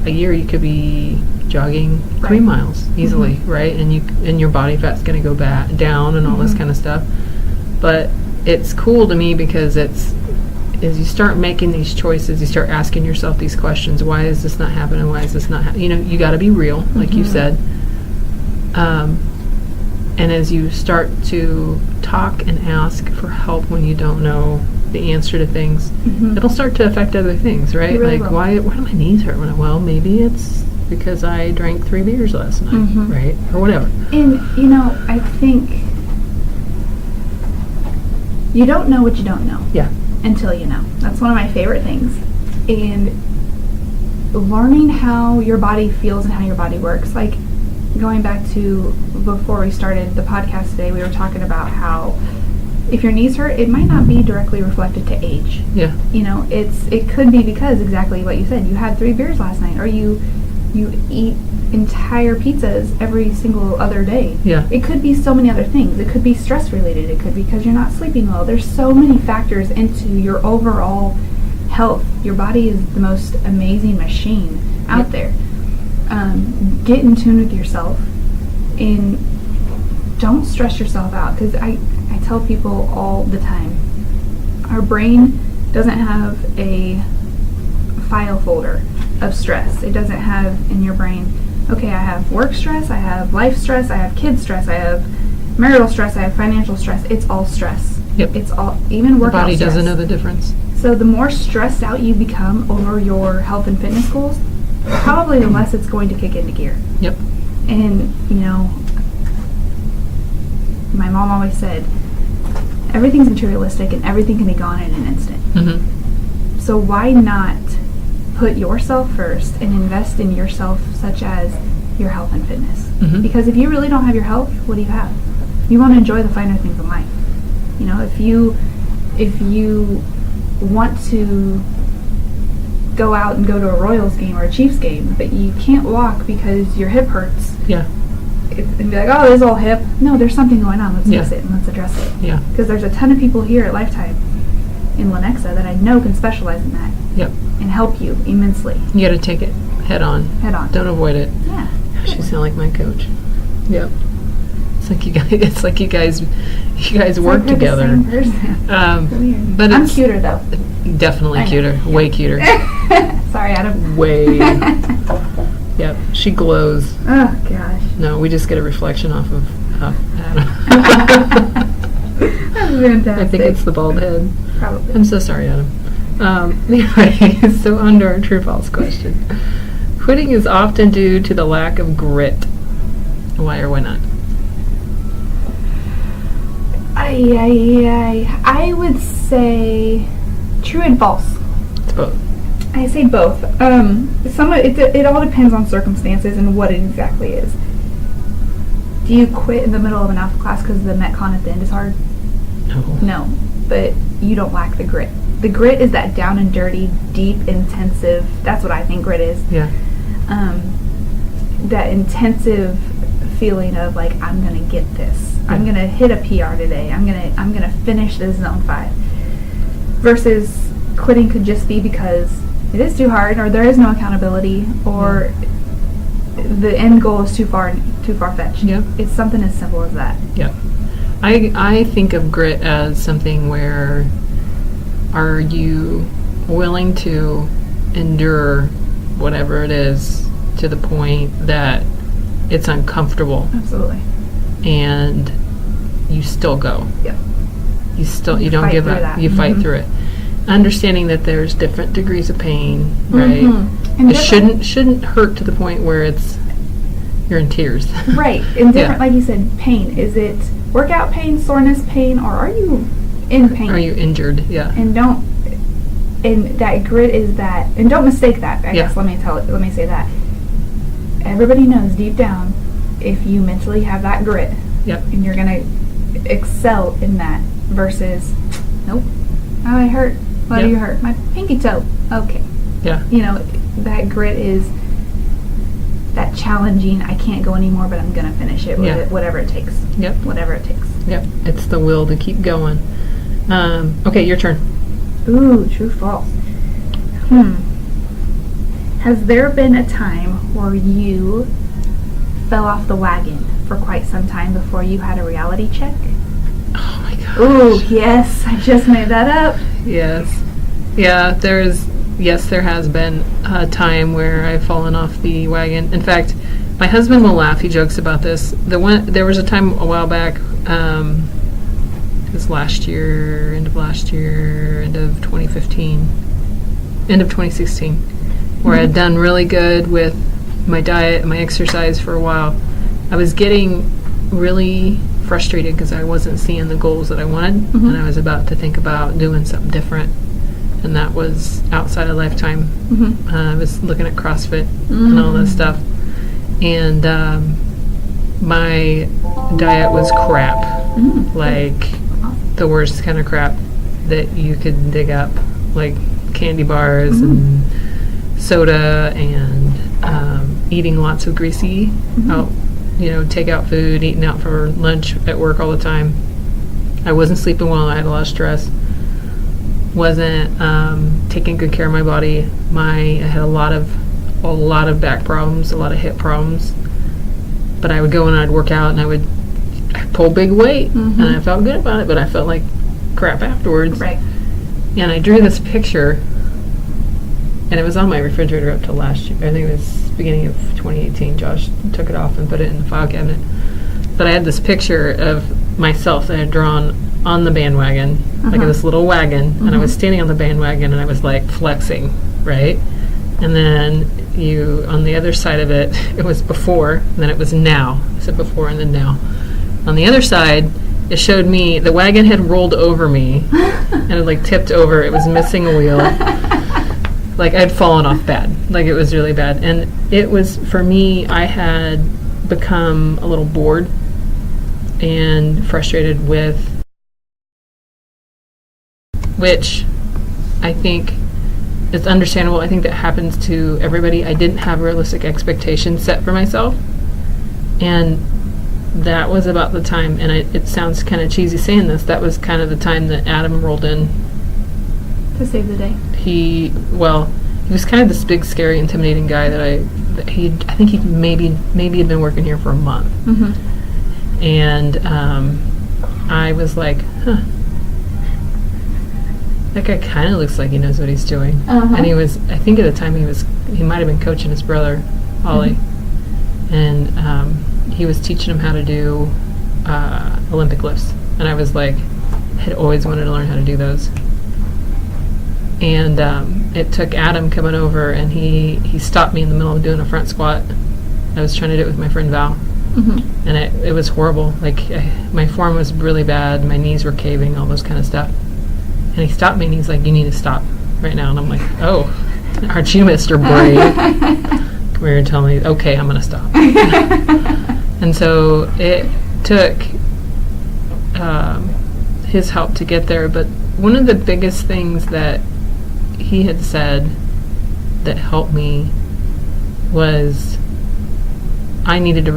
a year you could be jogging 3 Right. miles easily, right? And your body fat's going to go back down and all this kind of stuff. But it's cool to me because as you start making these choices, you start asking yourself these questions: why is this not happening? Why is this not happening? You got to be real, like you said. And as you start to talk and ask for help when you don't know the answer to things, it'll start to affect other things, right? It really Like, will. why do my knees hurt? Well, maybe it's because I drank 3 beers last night, right? Or whatever. And, I think you don't know what you don't know Yeah. until you know. That's one of my favorite things. And learning how your body feels and how your body works. Like, going back to before we started the podcast today, we were talking about how if your knees hurt, it might not be directly reflected to age. Yeah. It could be because exactly what you said. You had 3 beers last night, or you eat entire pizzas every single other day. Yeah. It could be so many other things. It could be stress related. It could be because you're not sleeping well. There's so many factors into your overall health. Your body is the most amazing machine out there. Get in tune with yourself and don't stress yourself out, because I tell people all the time, our brain doesn't have a file folder of stress. It doesn't have in your brain, okay, I have work stress, I have life stress, I have kid stress, I have marital stress, I have financial stress. It's all stress. Yep. It's all, even The workout body stress. doesn't know the difference. So the more stressed out you become over your health and fitness goals, probably the less it's going to kick into gear. Yep. And, my mom always said, everything's materialistic and everything can be gone in an instant. Mm-hmm. So why not put yourself first and invest in yourself, such as your health and fitness? Mhm. Because if you really don't have your health, what do you have? You want to enjoy the finer things in life. If you want to go out and go to a Royals game or a Chiefs game, but you can't walk because your hip hurts, Yeah. and be like, oh, this is all hip. No, there's something going on. Let's Yeah. fix it and let's address it. Yeah. Because there's a ton of people here at Lifetime in Lenexa that I know can specialize in that Yep. and help you immensely. You got to take it head on. Head on. Don't avoid it. Yeah. She sound like my coach. Yep. It's like you guys. It's like you guys work Like we're together. The same person. Weird. But I'm it's cuter though. definitely I know. cuter. Way cuter. Sorry, Adam. Way. Yep, she glows. Oh, gosh. No, we just get a reflection off of Adam. That's fantastic. I think it's the bald head. Probably. I'm so sorry, Adam. Anyway, so on to our true-false question. Quitting is often due to the lack of grit. Why or why not? I would say true and false. It's both. I say both. It all depends on circumstances and what it exactly is. Do you quit in the middle of an alpha class because the metcon at the end is hard? No. No, but you don't lack the grit. The grit is that down and dirty, deep, intensive. That's what I think grit is. Yeah. That intensive feeling of like, I'm gonna get this. Yeah. I'm gonna hit a PR today. I'm gonna finish this zone 5. Versus quitting could just be because it is too hard, or there is no accountability, or the end goal is too far fetched. Yep. It's something as simple as that. Yep. I think of grit as something where are you willing to endure whatever it is to the point that it's uncomfortable. Absolutely. And you still go. Yep. You don't give up. You fight through it. Understanding that there's different degrees of pain, right? And it shouldn't hurt to the point where you're in tears. Right. And different, like you said, pain. Is it workout pain, soreness pain, or are you in pain? Are you injured? Yeah. And that grit is that, and don't mistake that. I guess let me say that. Everybody knows deep down, if you mentally have that grit, and you're gonna excel in that, versus, nope, oh, I hurt. What do you hurt? My pinky toe. Okay. Yeah. That grit is that challenging. I can't go anymore, but I'm gonna finish it. Whatever it takes. Yep. Whatever it takes. Yep. It's the will to keep going. Okay, your turn. Ooh, true, false. Has there been a time where you fell off the wagon for quite some time before you had a reality check? Oh my gosh. Ooh, yes, I just made that up. Yes. Yeah, there has been a time where I've fallen off the wagon. In fact, my husband will laugh. He jokes about this. There was a time a while back, it was last year, end of 2015, end of 2016, where I had done really good with my diet and my exercise for a while. I was getting really frustrated because I wasn't seeing the goals that I wanted, and I was about to think about doing something different, and that was outside of Lifetime. I was looking at CrossFit and all that stuff, and my diet was crap, like the worst kind of crap that you could dig up, like candy bars and soda and eating lots of greasy takeout food, eating out for lunch at work all the time. I wasn't sleeping well. I had a lot of stress. Wasn't taking good care of my body. I had a lot of back problems, a lot of hip problems. But I would go and I'd work out and I'd pull big weight, and I felt good about it, but I felt like crap afterwards. Right. And I drew this picture, and it was on my refrigerator up till last year. I think it was beginning of 2018. Josh took it off and put it in the file cabinet. But I had this picture of myself that I had drawn on the bandwagon, like this little wagon, and I was standing on the bandwagon and I was like flexing, right? And then on the other side of it, it was before, and then it was now. I said before and then now. On the other side, it showed me the wagon had rolled over me and it like tipped over. It was missing a wheel. Like I'd fallen off bad. Like it was really bad. And it was, for me, I had become a little bored and frustrated with, which I think is understandable. I think that happens to everybody. I didn't have realistic expectations set for myself. And that was about the time, and it sounds kind of cheesy saying this, that was kind of the time that Adam rolled in. To save the day. He was kind of this big, scary, intimidating guy I think he maybe had been working here for a month. And I was like, that guy kind of looks like he knows what he's doing. Uh-huh. And I think at the time he might have been coaching his brother, Ollie. Mm-hmm. And he was teaching him how to do Olympic lifts. And I was like, had always wanted to learn how to do those. And it took Adam coming over, and he stopped me in the middle of doing a front squat. I was trying to do it with my friend Val. Mm-hmm. And it was horrible. Like, my form was really bad. My knees were caving, all those kind of stuff. And he stopped me, and he's like, you need to stop right now. And I'm like, oh, aren't you Mr. Brave? Come here and tell me, okay, I'm going to stop. And so it took his help to get there. But one of the biggest things that he had said that helped me was I needed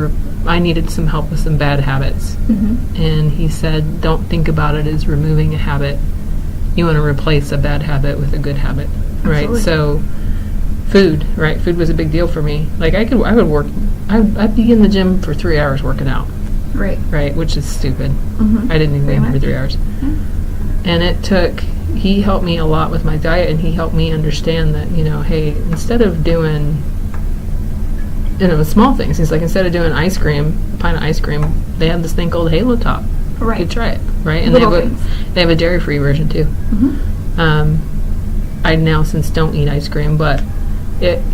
some help with some bad habits. Mm-hmm. And he said, don't think about it as removing a habit. You want to replace a bad habit with a good habit, right? Absolutely. So food, right? Food was a big deal for me. Like, I'd be in the gym for 3 hours working out, right? Which is stupid. Mm-hmm. I didn't even Pretty go for much. 3 hours. Yeah. And he helped me a lot with my diet, and he helped me understand that, hey, instead of doing, small things, he's like, instead of doing a pint of ice cream, they have this thing called Halo Top. Right. You could try it, right? And Little they have a dairy-free version too. Mm-hmm. I now since don't eat ice cream, but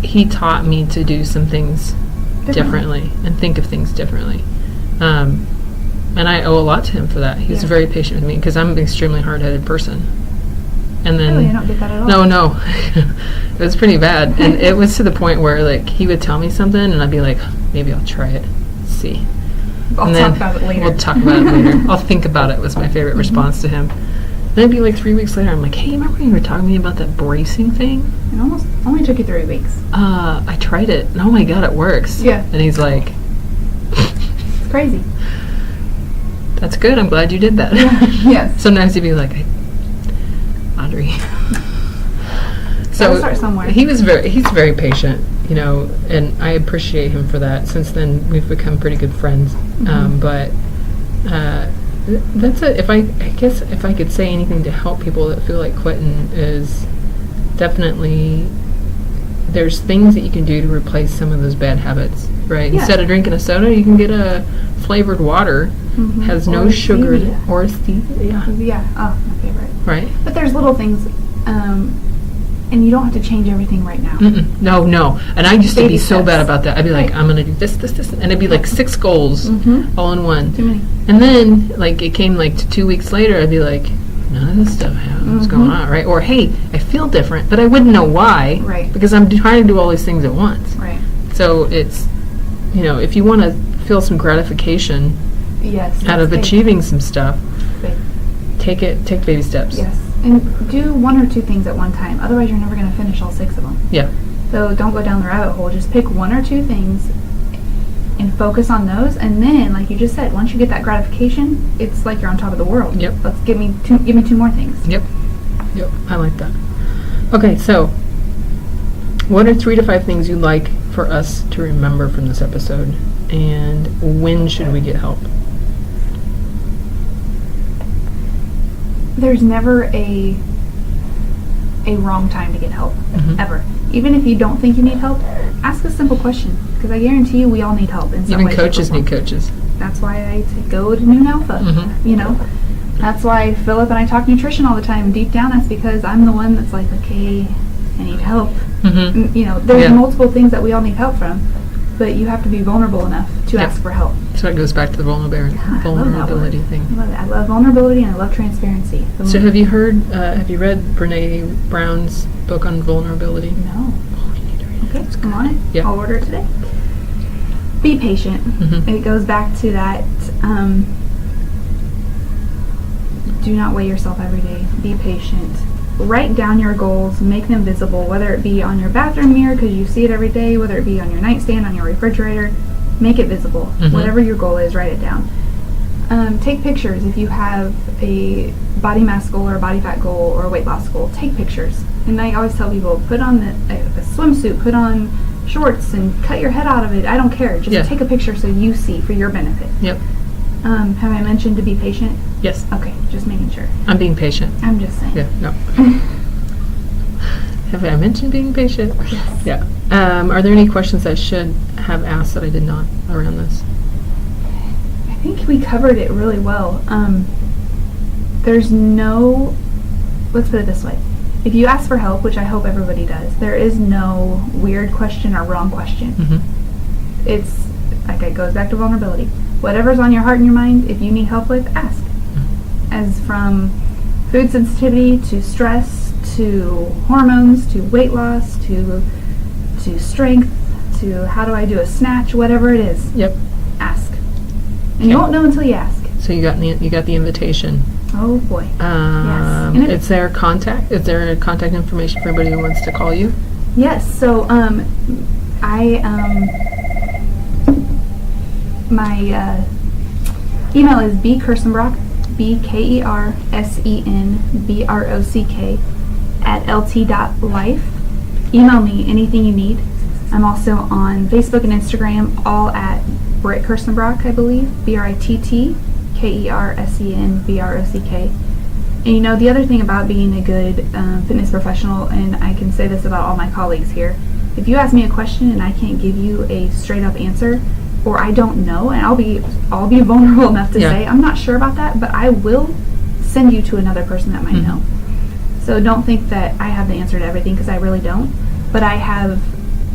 he taught me to do some things differently and think of things differently. And I owe a lot to him for that. He was very patient with me because I'm an extremely hard-headed person. And then Really, I don't get that at all. No, it was pretty bad, and it was to the point where like he would tell me something, and I'd be like, maybe I'll try it, see. I'll talk about it later. We'll talk about it later. I'll think about it was my favorite response to him. Then it'd be like 3 weeks later, I'm like, hey, remember when you were talking to me about that bracing thing? It almost only took you 3 weeks. I tried it, and oh my god, it works. Yeah. And he's like, It's crazy. that's good, I'm glad you did that. Yes. Sometimes he'd be like, Audrey. Gotta start somewhere. He's very patient, and I appreciate him for that. Since then, we've become pretty good friends. Mm-hmm. But that's it. If I could say anything to help people that feel like quitting is definitely there's things that you can do to replace some of those bad habits, right? Yeah. Instead of drinking a soda, you can get a flavored water, Mm-hmm. has Or no sugar stevia. or stevia, Yeah. Oh, my favorite. right? But there's little things, and you don't have to change everything right now. Mm-mm. No. And I used to Baby be so steps. bad about that. I'd be like, Right. I'm going to do this, and it'd be like 6 goals Mm-hmm. all in one. Too many. And then, like, it came like to 2 weeks later, I'd be like, none of this stuff what's going on, right? Or, hey, I feel different, but I wouldn't know why. Right. Because I'm trying to do all these things at once. Right. So it's, if you want to feel some gratification Yes. out of that's big. achieving some stuff, Big. take baby steps. Yes. And do 1 or 2 things at one time. Otherwise, you're never going to finish all 6 of them. Yeah. So don't go down the rabbit hole. Just pick 1 or 2 things and focus on those. And then, like you just said, once you get that gratification, it's like you're on top of the world. Yep. Let's give me 2 more things. Yep. I like that. Okay, so what are 3 to 5 things you'd like for us to remember from this episode? And when should we get help? There's never a wrong time to get help, ever. Even if you don't think you need help, ask a simple question, because I guarantee you we all need help in some Even way, shape, or coaches form. need coaches. That's why I say go to Noon Alpha. That's why Philip and I talk nutrition all the time. Deep down, that's because I'm the one that's like, okay, I need help. There's multiple things that we all need help from, but you have to be vulnerable enough to ask for help. So it goes back to the vulnerability thing. I love it. I love vulnerability and I love transparency. So have you read Brene Brown's book on vulnerability? No. Oh, you need to read it. Okay, come on it. Yeah. I'll order it today. Be patient. It goes back to that, do not weigh yourself every day. Be patient. Write down your goals, make them visible, whether it be on your bathroom mirror because you see it every day, whether it be on your nightstand, on your refrigerator, make it visible. Whatever your goal is, write it down. Take pictures. If you have a body mass goal or a body fat goal or a weight loss goal, take pictures. And I always tell people, put on a swimsuit, put on shorts and cut your head out of it. I don't care. Just take a picture so you see for your benefit. Yep. Have I mentioned to be patient? Yes. Okay, just making sure. I'm being patient. I'm just saying. Yeah, no. Have I mentioned being patient? Yes. Yeah. Are there any questions I should have asked that I did not around this? I think we covered it really well. There's no, let's put it this way. If you ask for help, which I hope everybody does, there is no weird question or wrong question. Mm-hmm. It's, like, it goes back to vulnerability. Whatever's on your heart and your mind, if you need help with, ask. As from food sensitivity to stress to hormones to weight loss to strength to how do I do a snatch, whatever it is. Yep. Ask. And you won't know until you ask. So you got the invitation. Oh boy. Yes. Is there contact? Is there contact information for anybody who wants to call you? Yes. So my email is bkersenbrock, BKERSENBROCK @lt.life. Email me anything you need. I'm also on Facebook and Instagram, all at Britt Kersenbrock, I believe. BRITTKERSENBROCK. And the other thing about being a good fitness professional, and I can say this about all my colleagues here, if you ask me a question and I can't give you a straight up answer, or I don't know, and I'll be vulnerable enough to say I'm not sure about that, but I will send you to another person that might know. So don't think that I have the answer to everything, because I really don't. But I have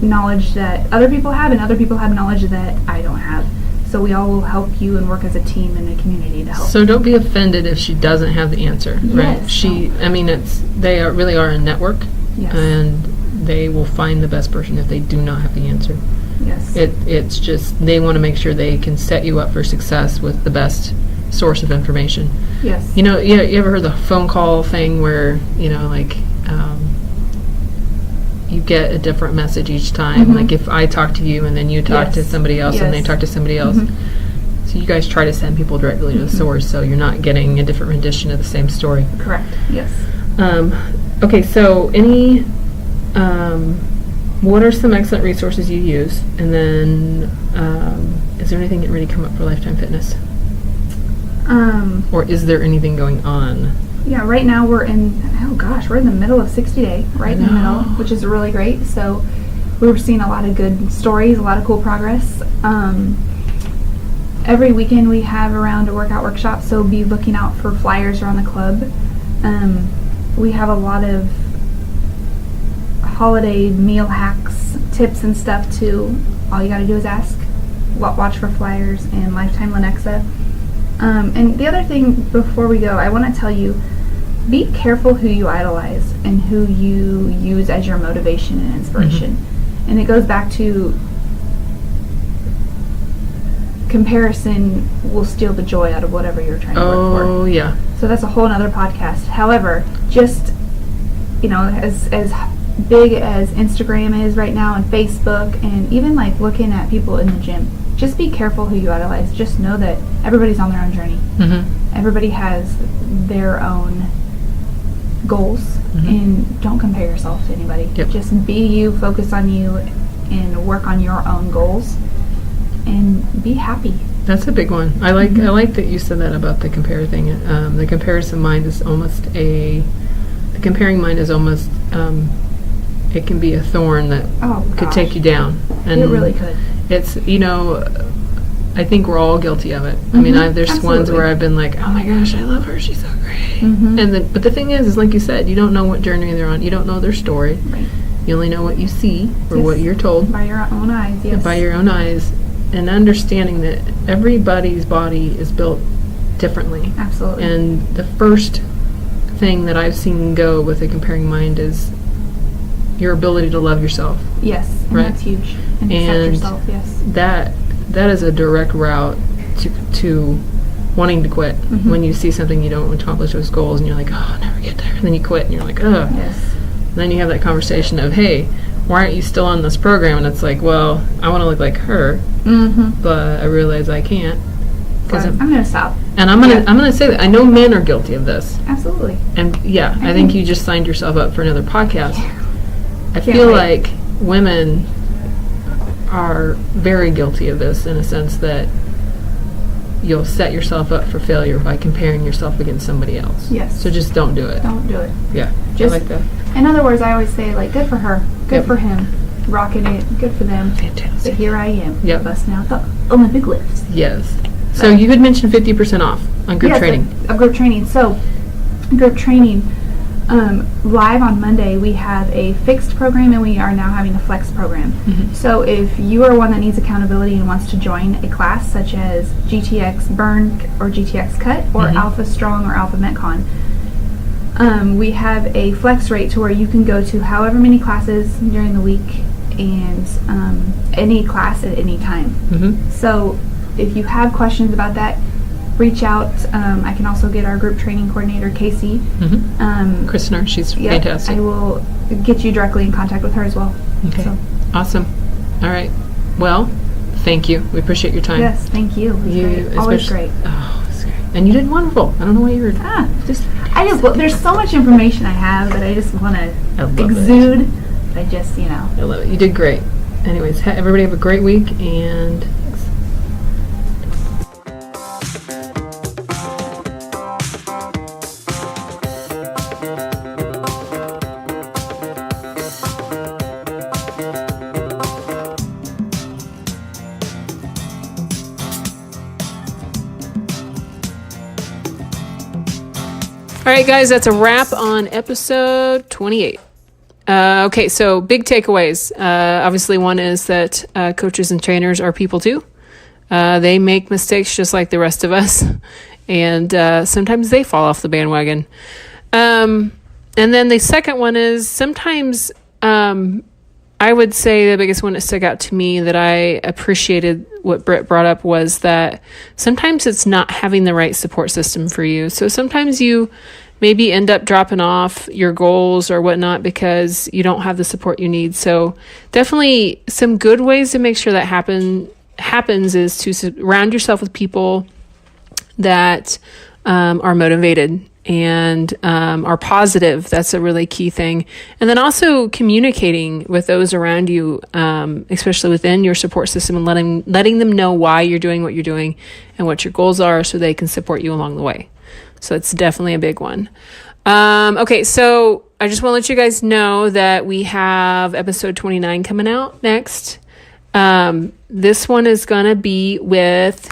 knowledge that other people have, and other people have knowledge that I don't have. So we all will help you and work as a team in the community to help. So don't be offended if she doesn't have the answer, right? Yes, They really are a network, yes. and they will find the best person if they do not have the answer. Yes. It's just they want to make sure they can set you up for success with the best source of information. Yes. You ever heard the phone call thing where, you get a different message each time? Mm-hmm. Like if I talk to you and then you talk to somebody else and they talk to somebody else. Mm-hmm. So you guys try to send people directly to the source, so you're not getting a different rendition of the same story. Correct. Yes. Okay, so what are some excellent resources you use? And then, is there anything getting ready to come up for Lifetime Fitness? Or is there anything going on? Yeah, right now we're in the middle of 60 Day, right in the middle, which is really great. So we're seeing a lot of good stories, a lot of cool progress. Every weekend we have around a workout workshop, so be looking out for flyers around the club. We have a lot of holiday meal hacks, tips and stuff too. All you gotta do is ask. Watch for flyers and Lifetime Lenexa. And the other thing before we go, I want to tell you, be careful who you idolize and who you use as your motivation and inspiration. Mm-hmm. And it goes back to comparison will steal the joy out of whatever you're trying to work for. Oh, yeah. So that's a whole nother podcast. However, just, as big as Instagram is right now and Facebook, and even like looking at people in the gym, just be careful who you idolize. Just know that everybody's on their own journey. Mm-hmm. Everybody has their own goals, and don't compare yourself to anybody. Yep. Just be you, focus on you, and work on your own goals, and be happy. That's a big one. I like that you said that about the compare thing. The comparison mind is the comparing mind is almost it can be a thorn that could take you down. And it really could. It's, I think we're all guilty of it. I mean, there's Absolutely. Ones where I've been like, oh my gosh, I love her, she's so great. Mm-hmm. But the thing is like you said, you don't know what journey they're on. You don't know their story. Right. You only know what you see or what you're told. By your own eyes, yes. By your own eyes. And understanding that everybody's body is built differently. Absolutely. And the first thing that I've seen go with a comparing mind is your ability to love yourself. Yes, and right? That's huge. And accept yourself, yes. That is a direct route to wanting to quit. Mm-hmm. When you see something you don't accomplish those goals and you're like, oh, I'll never get there. And then you quit and you're like, oh. Yes. And then you have that conversation of, hey, why aren't you still on this program? And it's like, well, I want to look like her, but I realize I can't. Because I'm going to stop. And I'm gonna say that I know men are guilty of this. Absolutely. And I think you just signed yourself up for another podcast. Yeah. I feel like women are very guilty of this in a sense that you'll set yourself up for failure by comparing yourself against somebody else. Yes. So just don't do it. Don't do it. Yeah. Just, I like that. In other words, I always say, like, good for her, good Yep. for him, rocking it, good for them. Fantastic. But here I am, Yep. busting out the Olympic lifts. Yes. So you had mentioned 50% off on group training. A group training. So, group training, live on Monday, we have a fixed program and we are now having a flex program. Mm-hmm. So if you are one that needs accountability and wants to join a class such as GTX Burn or GTX Cut or Mm-hmm. Alpha Strong or Alpha Metcon, we have a flex rate to where you can go to however many classes during the week and any class at any time. Mm-hmm. So if you have questions about that, reach out. I can also get our group training coordinator, Casey. Mm-hmm. Kristner, she's fantastic. I will get you directly in contact with her as well. Okay. So, awesome. All right. Well, thank you. We appreciate your time. yes, thank you. It was always great. Oh, it's great. And you did wonderful. I don't know why you were Well, there's so much information I have that I just want to exude. I just, I love it. You did great. Anyways, everybody have a great week, and thanks. All right, guys, that's a wrap on episode 28. Okay, so big takeaways. Obviously, one is that coaches and trainers are people too. They make mistakes just like the rest of us, and sometimes they fall off the bandwagon. And then the second one is sometimes I would say the biggest one that stuck out to me that I appreciated what Britt brought up was that sometimes it's not having the right support system for you. So sometimes you maybe end up dropping off your goals or whatnot because you don't have the support you need. So definitely some good ways to make sure that happens is to surround yourself with people that are motivated and are positive. That's a really key thing. And then also communicating with those around you, especially within your support system, and letting them know why you're doing what you're doing and what your goals are so they can support you along the way. So it's definitely a big one. Okay, so I just want to let you guys know that we have episode 29 coming out next. This one is going to be with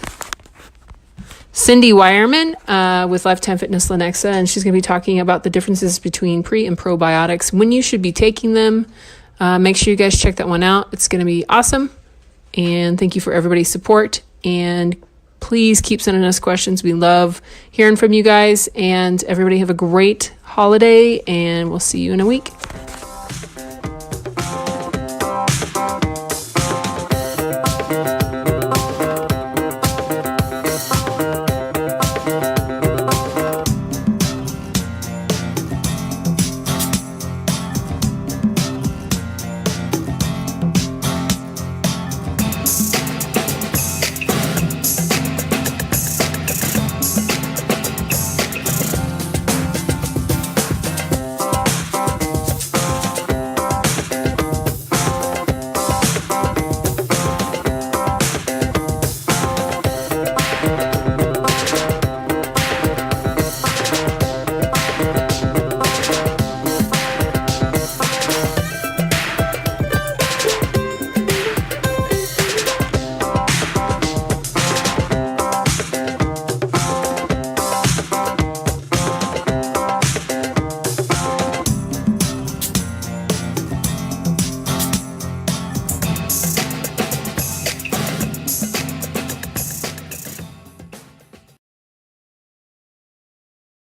Cindy Wireman with Lifetime Fitness Lenexa, and she's going to be talking about the differences between pre and probiotics, when you should be taking them. Make sure you guys check that one out. It's going to be awesome. And thank you for everybody's support. And please keep sending us questions. We love hearing from you guys. And everybody have a great holiday, and we'll see you in a week.